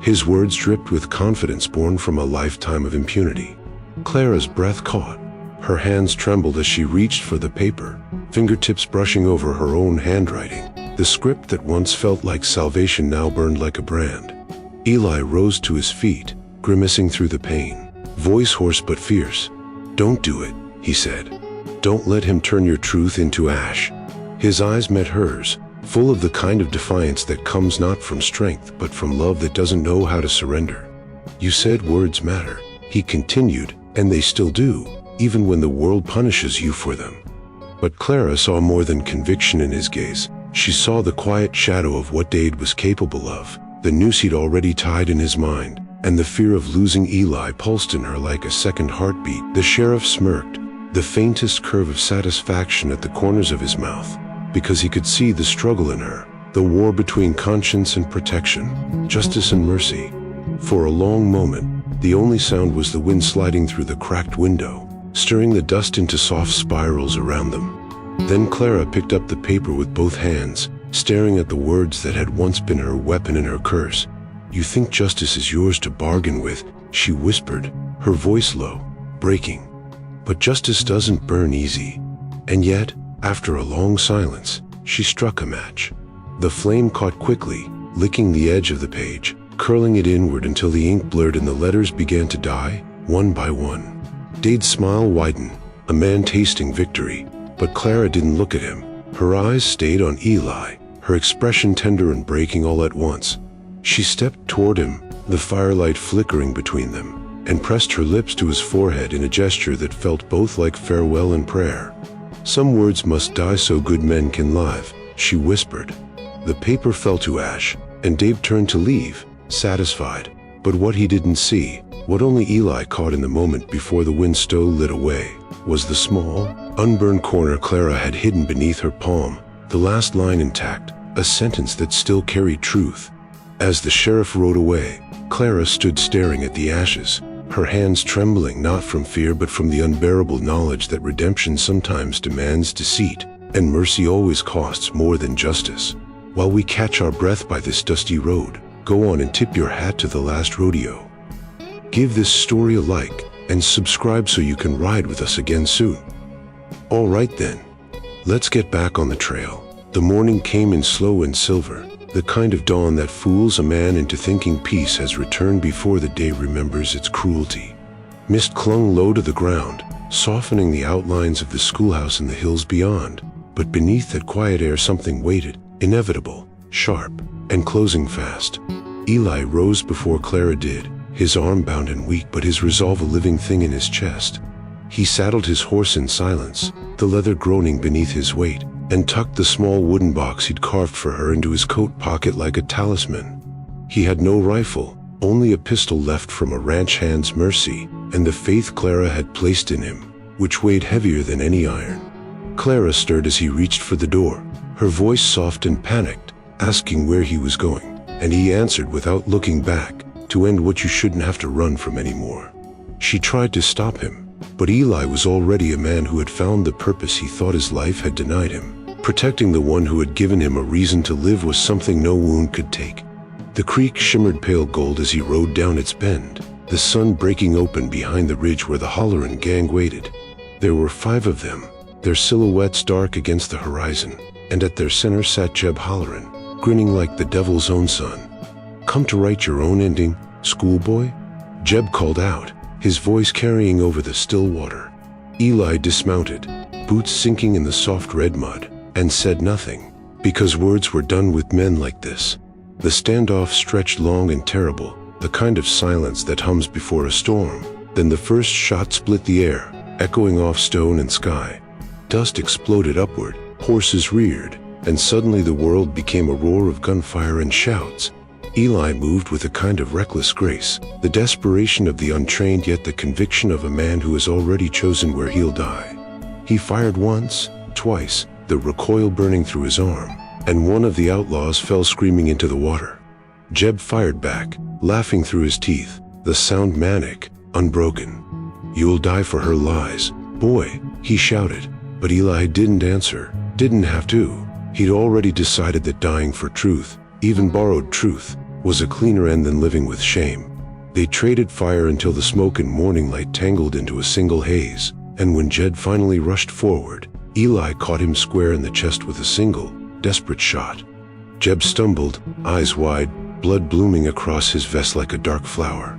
His words dripped with confidence born from a lifetime of impunity. Clara's breath caught. Her hands trembled as she reached for the paper, fingertips brushing over her own handwriting. The script that once felt like salvation now burned like a brand. Eli rose to his feet, grimacing through the pain, voice hoarse but fierce. "Don't do it," he said. "Don't let him turn your truth into ash." His eyes met hers, full of the kind of defiance that comes not from strength but from love that doesn't know how to surrender. "You said words matter," he continued, "and they still do, even when the world punishes you for them." But Clara saw more than conviction in his gaze. She saw the quiet shadow of what Dade was capable of, the noose he'd already tied in his mind, and the fear of losing Eli pulsed in her like a second heartbeat. The sheriff smirked, the faintest curve of satisfaction at the corners of his mouth, because he could see the struggle in her, the war between conscience and protection, justice and mercy. For a long moment, the only sound was the wind sliding through the cracked window, stirring the dust into soft spirals around them. Then Clara picked up the paper with both hands, staring at the words that had once been her weapon and her curse. "You think justice is yours to bargain with," she whispered, her voice low, breaking. "But justice doesn't burn easy." And yet, after a long silence, she struck a match. The flame caught quickly, licking the edge of the page, curling it inward until the ink blurred and the letters began to die, one by one. Dade's smile widened, a man tasting victory, but Clara didn't look at him. Her eyes stayed on Eli, her expression tender and breaking all at once. She stepped toward him, the firelight flickering between them, and pressed her lips to his forehead in a gesture that felt both like farewell and prayer. "Some words must die so good men can live," she whispered. The paper fell to ash, and Dave turned to leave, satisfied. But what he didn't see, what only Eli caught in the moment before the wind stole lit away, was the small, unburned corner Clara had hidden beneath her palm, the last line intact, a sentence that still carried truth. As the sheriff rode away, Clara stood staring at the ashes, her hands trembling not from fear but from the unbearable knowledge that redemption sometimes demands deceit, and mercy always costs more than justice. While we catch our breath by this dusty road, go on and tip your hat to the last rodeo. Give this story a like and subscribe so you can ride with us again soon. All right then, let's get back on the trail. The morning came in slow and silver, the kind of dawn that fools a man into thinking peace has returned before the day remembers its cruelty. Mist clung low to the ground, softening the outlines of the schoolhouse in the hills beyond, but beneath that quiet air something waited, inevitable, sharp, and closing fast. Eli rose before Clara did, his arm bound and weak but his resolve a living thing in his chest. He saddled his horse in silence, the leather groaning beneath his weight, and tucked the small wooden box he'd carved for her into his coat pocket like a talisman. He had no rifle, only a pistol left from a ranch hand's mercy, and the faith Clara had placed in him, which weighed heavier than any iron. Clara stirred as he reached for the door, her voice soft and panicked, asking where he was going, and he answered without looking back, to end what you shouldn't have to run from anymore. She tried to stop him, but Eli was already a man who had found the purpose he thought his life had denied him. Protecting the one who had given him a reason to live was something no wound could take. The creek shimmered pale gold as he rode down its bend, the sun breaking open behind the ridge where the Holleran gang waited. There were 5 of them, their silhouettes dark against the horizon, and at their center sat Jeb Holleran, grinning like the devil's own son. "Come to write your own ending, schoolboy?" Jeb called out, his voice carrying over the still water. Eli dismounted, boots sinking in the soft red mud, and said nothing, because words were done with men like this. The standoff stretched long and terrible, the kind of silence that hums before a storm. Then the first shot split the air, echoing off stone and sky. Dust exploded upward, horses reared, and suddenly the world became a roar of gunfire and shouts. Eli moved with a kind of reckless grace, the desperation of the untrained yet the conviction of a man who has already chosen where he'll die. He fired once, twice, the recoil burning through his arm, and one of the outlaws fell screaming into the water. Jeb fired back, laughing through his teeth, the sound manic, unbroken. "You'll die for her lies, boy," he shouted, but Eli didn't answer, didn't have to. He'd already decided that dying for truth, even borrowed truth, was a cleaner end than living with shame. They traded fire until the smoke and morning light tangled into a single haze, and when Jed finally rushed forward, Eli caught him square in the chest with a single, desperate shot. Jeb stumbled, eyes wide, blood blooming across his vest like a dark flower.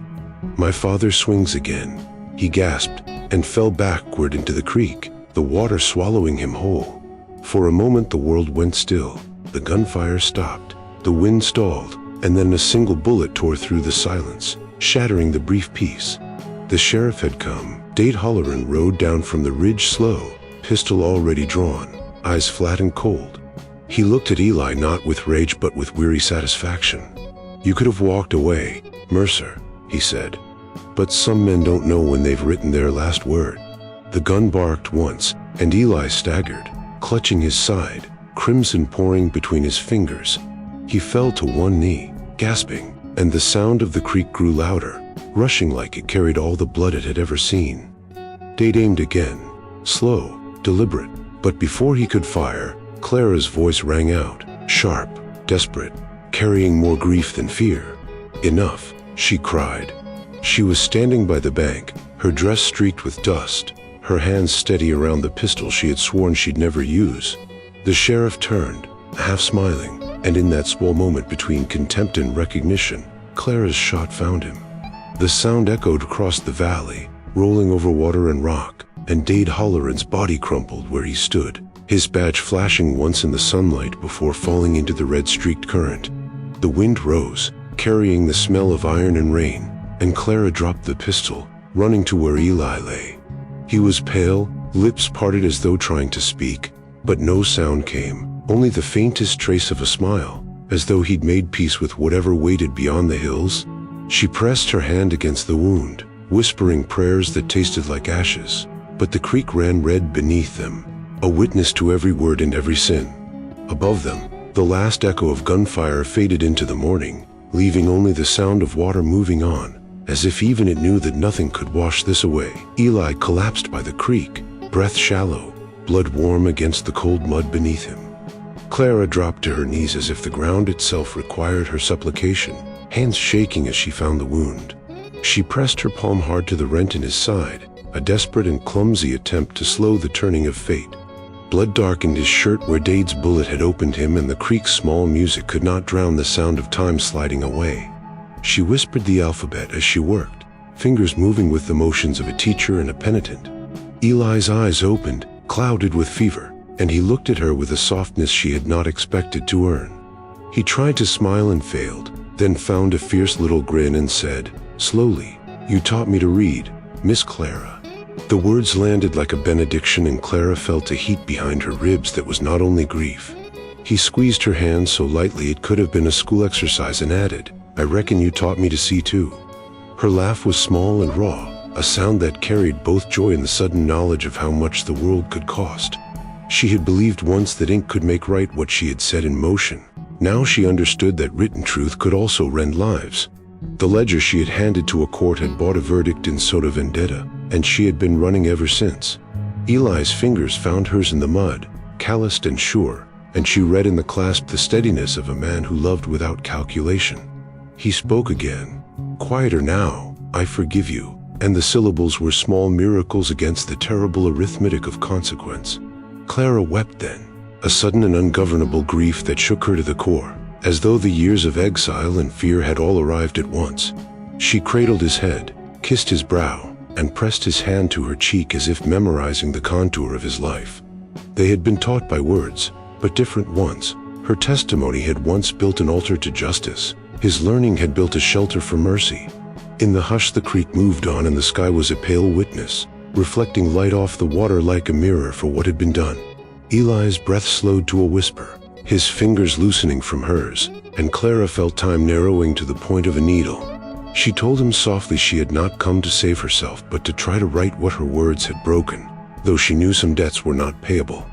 "My father swings again," he gasped, and fell backward into the creek, the water swallowing him whole. For a moment the world went still, the gunfire stopped, the wind stalled, and then a single bullet tore through the silence, shattering the brief peace. The sheriff had come. Dade Holleran rode down from the ridge slow, pistol already drawn, eyes flat and cold. He looked at Eli not with rage but with weary satisfaction. "You could have walked away, Mercer," he said. "But some men don't know when they've written their last word." The gun barked once, and Eli staggered, clutching his side, crimson pouring between his fingers. He fell to one knee, gasping, and the sound of the creek grew louder, rushing like it carried all the blood it had ever seen. Dade aimed again, slow, deliberate, but before he could fire, Clara's voice rang out, sharp, desperate, carrying more grief than fear. "Enough," she cried. She was standing by the bank, her dress streaked with dust, her hands steady around the pistol she had sworn she'd never use. The sheriff turned, half smiling, and in that small moment between contempt and recognition, Clara's shot found him. The sound echoed across the valley, rolling over water and rock, and Dade Holleran's body crumpled where he stood, his badge flashing once in the sunlight before falling into the red-streaked current. The wind rose, carrying the smell of iron and rain, and Clara dropped the pistol, running to where Eli lay. He was pale, lips parted as though trying to speak, but no sound came, only the faintest trace of a smile, as though he'd made peace with whatever waited beyond the hills. She pressed her hand against the wound, whispering prayers that tasted like ashes, but the creek ran red beneath them, a witness to every word and every sin. Above them, the last echo of gunfire faded into the morning, leaving only the sound of water moving on, as if even it knew that nothing could wash this away. Eli collapsed by the creek, breath shallow, blood warm against the cold mud beneath him. Clara dropped to her knees as if the ground itself required her supplication, hands shaking as she found the wound. She pressed her palm hard to the rent in his side, a desperate and clumsy attempt to slow the turning of fate. Blood darkened his shirt where Dade's bullet had opened him, and the creek's small music could not drown the sound of time sliding away. She whispered the alphabet as she worked, fingers moving with the motions of a teacher and a penitent. Eli's eyes opened, clouded with fever, and he looked at her with a softness she had not expected to earn. He tried to smile and failed, then found a fierce little grin and said, slowly, "You taught me to read, Miss Clara." The words landed like a benediction, and Clara felt a heat behind her ribs that was not only grief. He squeezed her hand so lightly it could have been a school exercise and added, "I reckon you taught me to see too." Her laugh was small and raw, a sound that carried both joy and the sudden knowledge of how much the world could cost. She had believed once that ink could make right what she had set in motion. Now she understood that written truth could also rend lives. The ledger she had handed to a court had bought a verdict in sotto vendetta, and she had been running ever since. Eli's fingers found hers in the mud, calloused and sure, and she read in the clasp the steadiness of a man who loved without calculation. He spoke again, quieter now, "I forgive you," and the syllables were small miracles against the terrible arithmetic of consequence. Clara wept then, a sudden and ungovernable grief that shook her to the core, as though the years of exile and fear had all arrived at once. She cradled his head, kissed his brow, and pressed his hand to her cheek as if memorizing the contour of his life. They had been taught by words, but different ones. Her testimony had once built an altar to justice. His learning had built a shelter for mercy. In the hush the creek moved on, and the sky was a pale witness, reflecting light off the water like a mirror for what had been done. Eli's breath slowed to a whisper, his fingers loosening from hers, and Clara felt time narrowing to the point of a needle. She told him softly she had not come to save herself, but to try to right what her words had broken, though she knew some debts were not payable.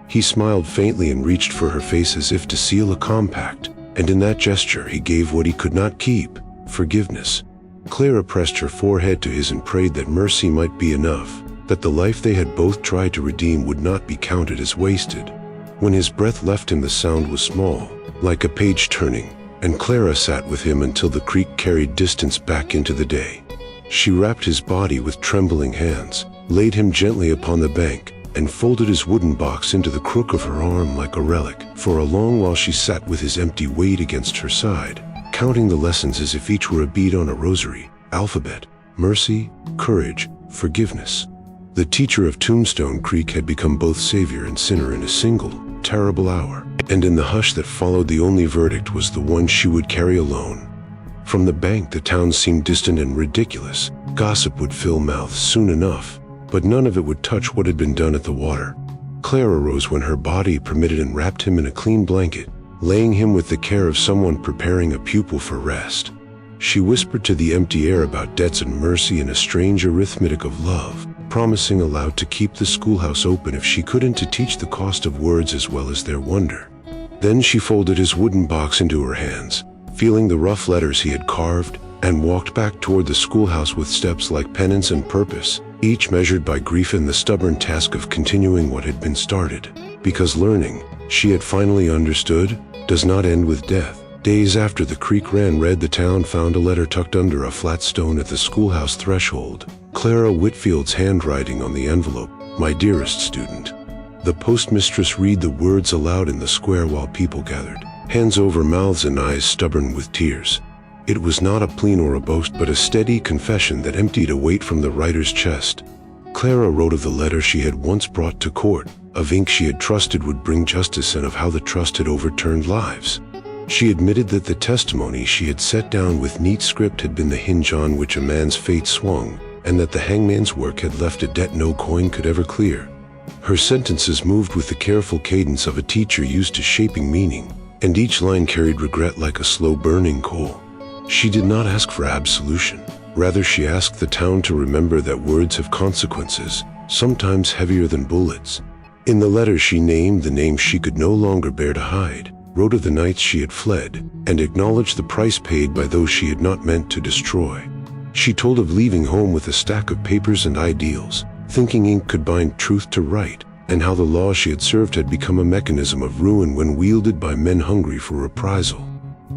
He smiled faintly and reached for her face as if to seal a compact, and in that gesture he gave what he could not keep, forgiveness. Clara pressed her forehead to his and prayed that mercy might be enough, that the life they had both tried to redeem would not be counted as wasted. When his breath left him, the sound was small, like a page turning, and Clara sat with him until the creek carried distance back into the day. She wrapped his body with trembling hands, laid him gently upon the bank, and folded his wooden box into the crook of her arm like a relic. For a long while she sat with his empty weight against her side, counting the lessons as if each were a bead on a rosary: alphabet, mercy, courage, forgiveness. The teacher of Tombstone Creek had become both savior and sinner in a single, terrible hour, and in the hush that followed the only verdict was the one she would carry alone. From the bank the town seemed distant and ridiculous. Gossip would fill mouths soon enough, but none of it would touch what had been done at the water. Clara rose when her body permitted and wrapped him in a clean blanket, laying him with the care of someone preparing a pupil for rest. She whispered to the empty air about debts and mercy and a strange arithmetic of love, promising aloud to keep the schoolhouse open if she couldn't, to teach the cost of words as well as their wonder. Then she folded his wooden box into her hands, feeling the rough letters he had carved, and walked back toward the schoolhouse with steps like penance and purpose, each measured by grief and the stubborn task of continuing what had been started. Because learning, she had finally understood, does not end with death. Days after the creek ran red, the town found a letter tucked under a flat stone at the schoolhouse threshold. Clara Whitfield's handwriting on the envelope: "My dearest student." The postmistress read the words aloud in the square while people gathered, hands over mouths and eyes stubborn with tears. It was not a plea nor a boast, but a steady confession that emptied a weight from the writer's chest. Clara wrote of the letter she had once brought to court, of ink she had trusted would bring justice, and of how the trust had overturned lives. She admitted that the testimony she had set down with neat script had been the hinge on which a man's fate swung, and that the hangman's work had left a debt no coin could ever clear. Her sentences moved with the careful cadence of a teacher used to shaping meaning, and each line carried regret like a slow-burning coal. She did not ask for absolution. Rather, she asked the town to remember that words have consequences, sometimes heavier than bullets. In the letter, she named the names she could no longer bear to hide, wrote of the nights she had fled, and acknowledged the price paid by those she had not meant to destroy. She told of leaving home with a stack of papers and ideals, thinking ink could bind truth to right, and how the law she had served had become a mechanism of ruin when wielded by men hungry for reprisal.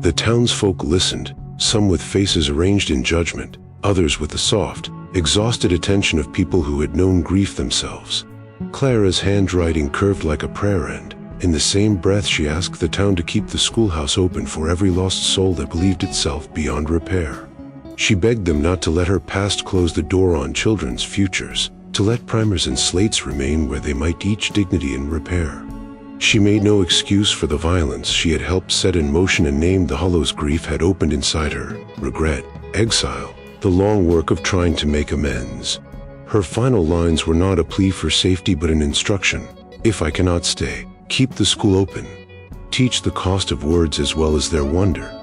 The townsfolk listened, some with faces arranged in judgment, others with the soft, exhausted attention of people who had known grief themselves. Clara's handwriting curved like a prayer, and in the same breath she asked the town to keep the schoolhouse open for every lost soul that believed itself beyond repair. She begged them not to let her past close the door on children's futures, to let primers and slates remain where they might teach dignity and repair. She made no excuse for the violence she had helped set in motion and named the hollows grief had opened inside her: regret, exile, the long work of trying to make amends. Her final lines were not a plea for safety but an instruction: if I cannot stay, keep the school open. Teach the cost of words as well as their wonder.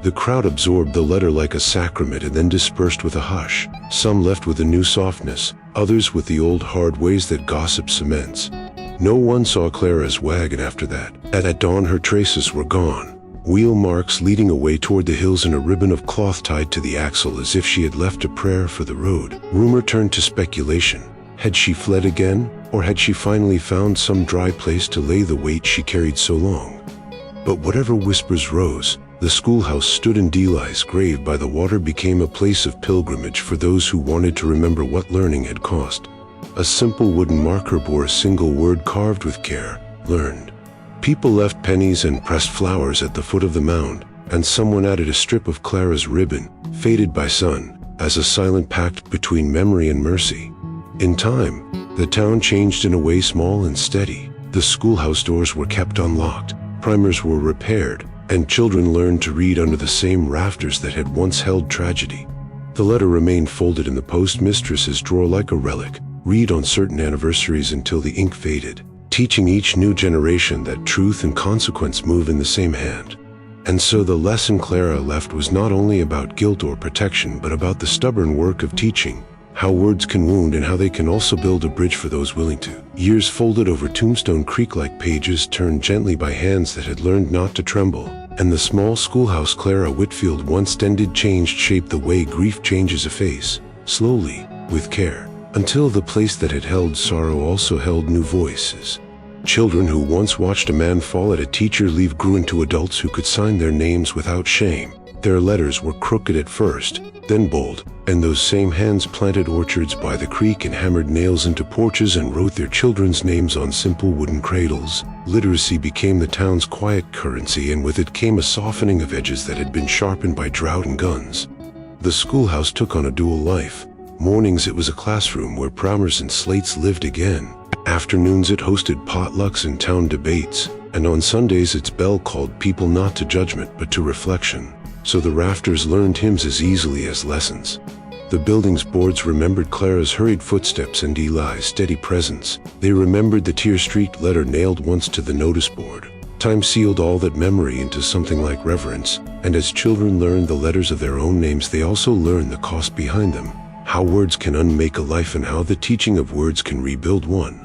The crowd absorbed the letter like a sacrament and then dispersed with a hush, some left with a new softness, others with the old hard ways that gossip cements. No one saw Clara's wagon after that. At dawn her traces were gone, wheel marks leading away toward the hills and a ribbon of cloth tied to the axle as if she had left a prayer for the road. Rumor turned to speculation. Had she fled again, or had she finally found some dry place to lay the weight she carried so long? But whatever whispers rose, the schoolhouse stood in Deli's grave by the water became a place of pilgrimage for those who wanted to remember what learning had cost. A simple wooden marker bore a single word carved with care: learned. People left pennies and pressed flowers at the foot of the mound, and someone added a strip of Clara's ribbon, faded by sun, as a silent pact between memory and mercy. In time, the town changed in a way small and steady. The schoolhouse doors were kept unlocked, primers were repaired, and children learned to read under the same rafters that had once held tragedy. The letter remained folded in the postmistress's drawer like a relic, read on certain anniversaries until the ink faded, teaching each new generation that truth and consequence move in the same hand. And so the lesson Clara left was not only about guilt or protection but about the stubborn work of teaching, how words can wound and how they can also build a bridge for those willing to. Years folded over Tombstone Creek like pages turned gently by hands that had learned not to tremble, and the small schoolhouse Clara Whitfield once tended changed shape the way grief changes a face, slowly, with care, until the place that had held sorrow also held new voices. Children who once watched a man fall at a teacher leave grew into adults who could sign their names without shame. Their letters were crooked at first, then bold, and those same hands planted orchards by the creek and hammered nails into porches and wrote their children's names on simple wooden cradles. Literacy became the town's quiet currency, and with it came a softening of edges that had been sharpened by drought and guns. The schoolhouse took on a dual life. Mornings it was a classroom where primers and slates lived again. Afternoons it hosted potlucks and town debates, and on Sundays its bell called people not to judgment but to reflection. So the rafters learned hymns as easily as lessons. The building's boards remembered Clara's hurried footsteps and Eli's steady presence. They remembered the tear-streaked letter nailed once to the notice board. Time sealed all that memory into something like reverence, and as children learned the letters of their own names, they also learned the cost behind them, how words can unmake a life and how the teaching of words can rebuild one.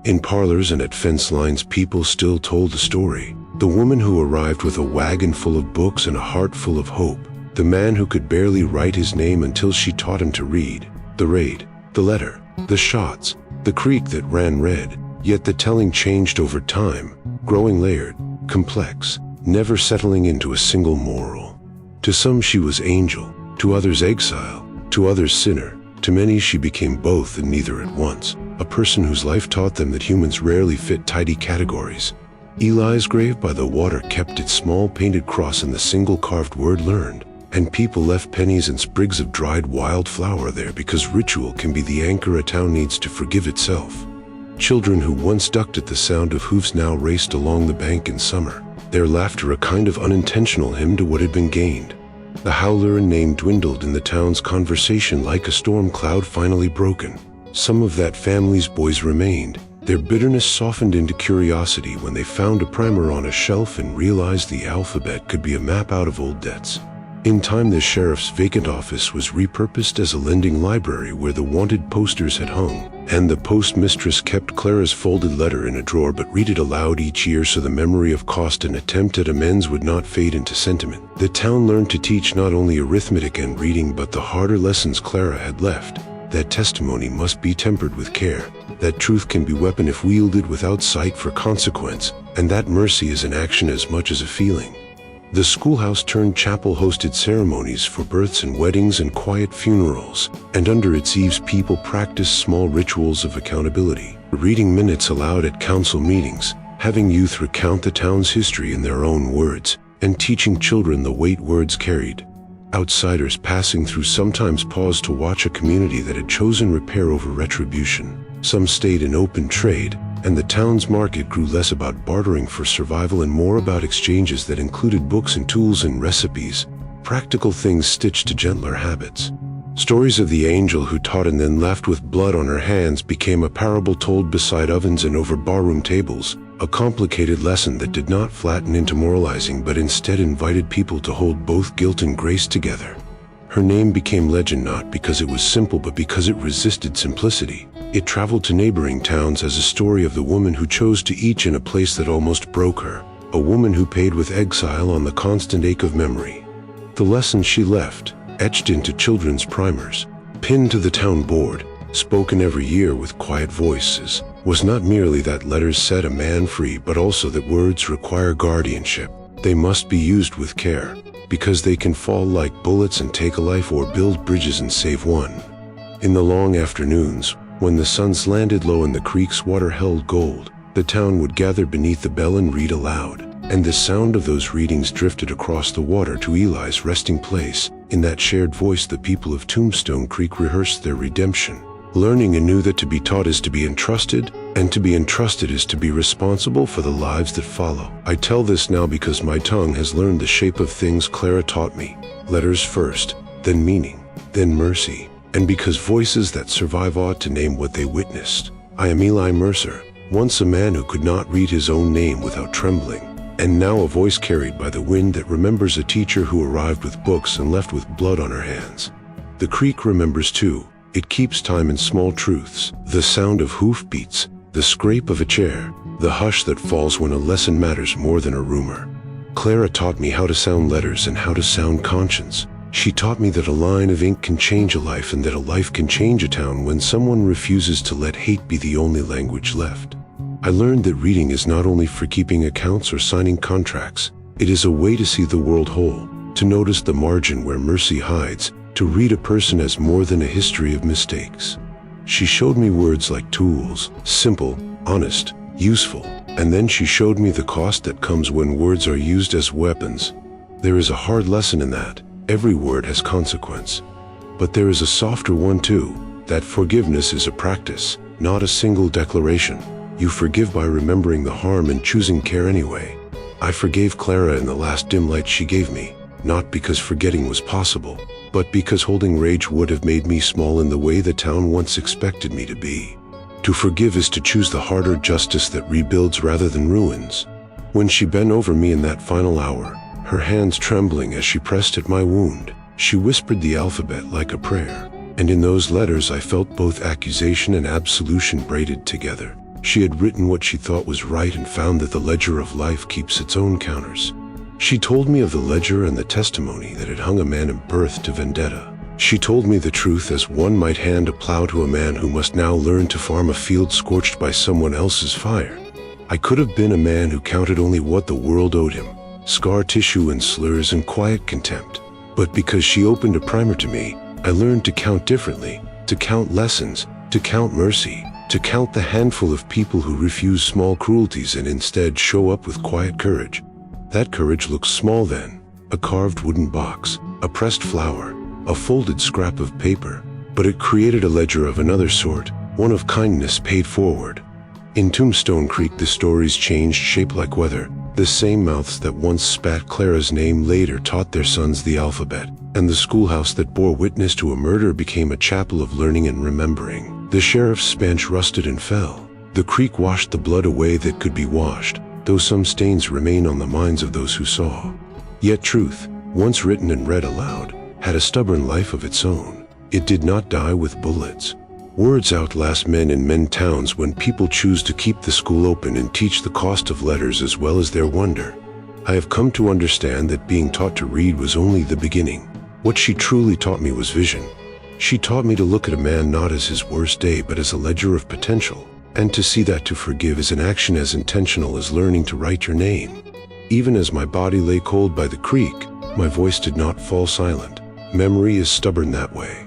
In parlors and at fence lines, people still told the story. The woman who arrived with a wagon full of books and a heart full of hope. The man who could barely write his name until she taught him to read. The raid, the letter, the shots, the creek that ran red. Yet the telling changed over time, growing layered, complex, never settling into a single moral. To some she was angel, to others exile, to others sinner. To many she became both and neither at once. A person whose life taught them that humans rarely fit tidy categories. Eli's grave by the water kept its small painted cross and the single carved word learned, and people left pennies and sprigs of dried wildflower there because ritual can be the anchor a town needs to forgive itself. Children who once ducked at the sound of hoofs now raced along the bank in summer, their laughter a kind of unintentional hymn to what had been gained. The howler and name dwindled in the town's conversation like a storm cloud finally broken. Some of that family's boys remained, Their bitterness softened into curiosity when they found a primer on a shelf and realized the alphabet could be a map out of old debts. In time, the sheriff's vacant office was repurposed as a lending library where the wanted posters had hung, and the postmistress kept Clara's folded letter in a drawer but read it aloud each year so the memory of cost and attempt at amends would not fade into sentiment. The town learned to teach not only arithmetic and reading but the harder lessons Clara had left. That testimony must be tempered with care, that truth can be weapon if wielded without sight for consequence, and that mercy is an action as much as a feeling. The schoolhouse turned chapel hosted ceremonies for births and weddings and quiet funerals, and under its eaves people practiced small rituals of accountability, reading minutes aloud at council meetings, having youth recount the town's history in their own words, and teaching children the weight words carried. Outsiders passing through sometimes paused to watch a community that had chosen repair over retribution. Some stayed in open trade, and the town's market grew less about bartering for survival and more about exchanges that included books and tools and recipes, practical things stitched to gentler habits. Stories of the angel who taught and then left with blood on her hands became a parable told beside ovens and over barroom tables, a complicated lesson that did not flatten into moralizing but instead invited people to hold both guilt and grace together. Her name became legend not because it was simple but because it resisted simplicity. It traveled to neighboring towns as a story of the woman who chose to eat in a place that almost broke her, a woman who paid with exile on the constant ache of memory. The lesson she left, etched into children's primers, pinned to the town board, spoken every year with quiet voices, was not merely that letters set a man free but also that words require guardianship. They must be used with care, because they can fall like bullets and take a life or build bridges and save one. In the long afternoons, when the sun slanted low and the creek's water held gold, the town would gather beneath the bell and read aloud, and the sound of those readings drifted across the water to Eli's resting place. In that shared voice the people of Tombstone Creek rehearsed their redemption, learning anew that to be taught is to be entrusted, and to be entrusted is to be responsible for the lives that follow. I tell this now because my tongue has learned the shape of things Clara taught me, letters first, then meaning, then mercy, and because voices that survive ought to name what they witnessed. I am Eli Mercer, once a man who could not read his own name without trembling, and now a voice carried by the wind that remembers a teacher who arrived with books and left with blood on her hands. The creek remembers too. It keeps time in small truths, the sound of hoofbeats, the scrape of a chair, the hush that falls when a lesson matters more than a rumor. Clara taught me how to sound letters and how to sound conscience. She taught me that a line of ink can change a life and that a life can change a town when someone refuses to let hate be the only language left. I learned that reading is not only for keeping accounts or signing contracts, it is a way to see the world whole, to notice the margin where mercy hides, to read a person as more than a history of mistakes. She showed me words like tools, simple, honest, useful, and then she showed me the cost that comes when words are used as weapons. There is a hard lesson in that. Every word has consequence. But there is a softer one too, that forgiveness is a practice, not a single declaration. You forgive by remembering the harm and choosing care anyway. I forgave Clara in the last dim light she gave me, not because forgetting was possible, but because holding rage would have made me small in the way the town once expected me to be. To forgive is to choose the harder justice that rebuilds rather than ruins. When she bent over me in that final hour, her hands trembling as she pressed at my wound, she whispered the alphabet like a prayer, and in those letters I felt both accusation and absolution braided together. She had written what she thought was right and found that the ledger of life keeps its own counters. She told me of the ledger and the testimony that had hung a man in birth to vendetta. She told me the truth as one might hand a plow to a man who must now learn to farm a field scorched by someone else's fire. I could have been a man who counted only what the world owed him, scar tissue and slurs and quiet contempt. But because she opened a primer to me, I learned to count differently, to count lessons, to count mercy, to count the handful of people who refuse small cruelties and instead show up with quiet courage. That courage looked small then, a carved wooden box, a pressed flower, a folded scrap of paper, but it created a ledger of another sort, one of kindness paid forward. In Tombstone Creek the stories changed shape like weather. The same mouths that once spat Clara's name later taught their sons the alphabet, and the schoolhouse that bore witness to a murder became a chapel of learning and remembering. The sheriff's bench rusted and fell. The creek washed the blood away that could be washed, though some stains remain on the minds of those who saw. Yet truth, once written and read aloud, had a stubborn life of its own. It did not die with bullets. Words outlast men in men towns when people choose to keep the school open and teach the cost of letters as well as their wonder. I have come to understand that being taught to read was only the beginning. What she truly taught me was vision. She taught me to look at a man not as his worst day but as a ledger of potential, and to see that to forgive is an action as intentional as learning to write your name. Even as my body lay cold by the creek, my voice did not fall silent. Memory is stubborn that way.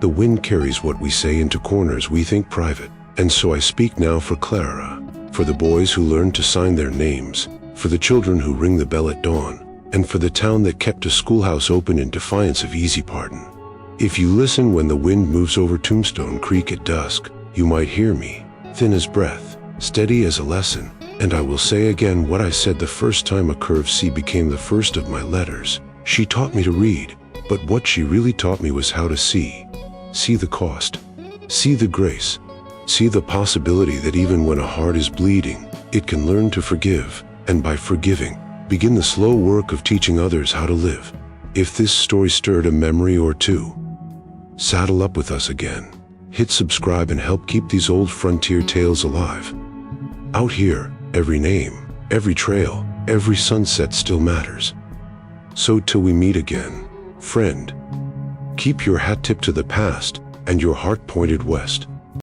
The wind carries what we say into corners we think private, and so I speak now for Clara, for the boys who learned to sign their names, for the children who ring the bell at dawn, and for the town that kept a schoolhouse open in defiance of easy pardon. If you listen when the wind moves over Tombstone Creek at dusk, you might hear me, thin as breath, steady as a lesson, and I will say again what I said the first time a curved C became the first of my letters. She taught me to read, but what she really taught me was how to see. See the cost, see the grace, see the possibility that even when a heart is bleeding, it can learn to forgive, and by forgiving, begin the slow work of teaching others how to live. If this story stirred a memory or two, saddle up with us again. Hit subscribe and help keep these old frontier tales alive. Out here, every name, every trail, every sunset still matters. So till we meet again, friend, keep your hat tipped to the past and your heart pointed west.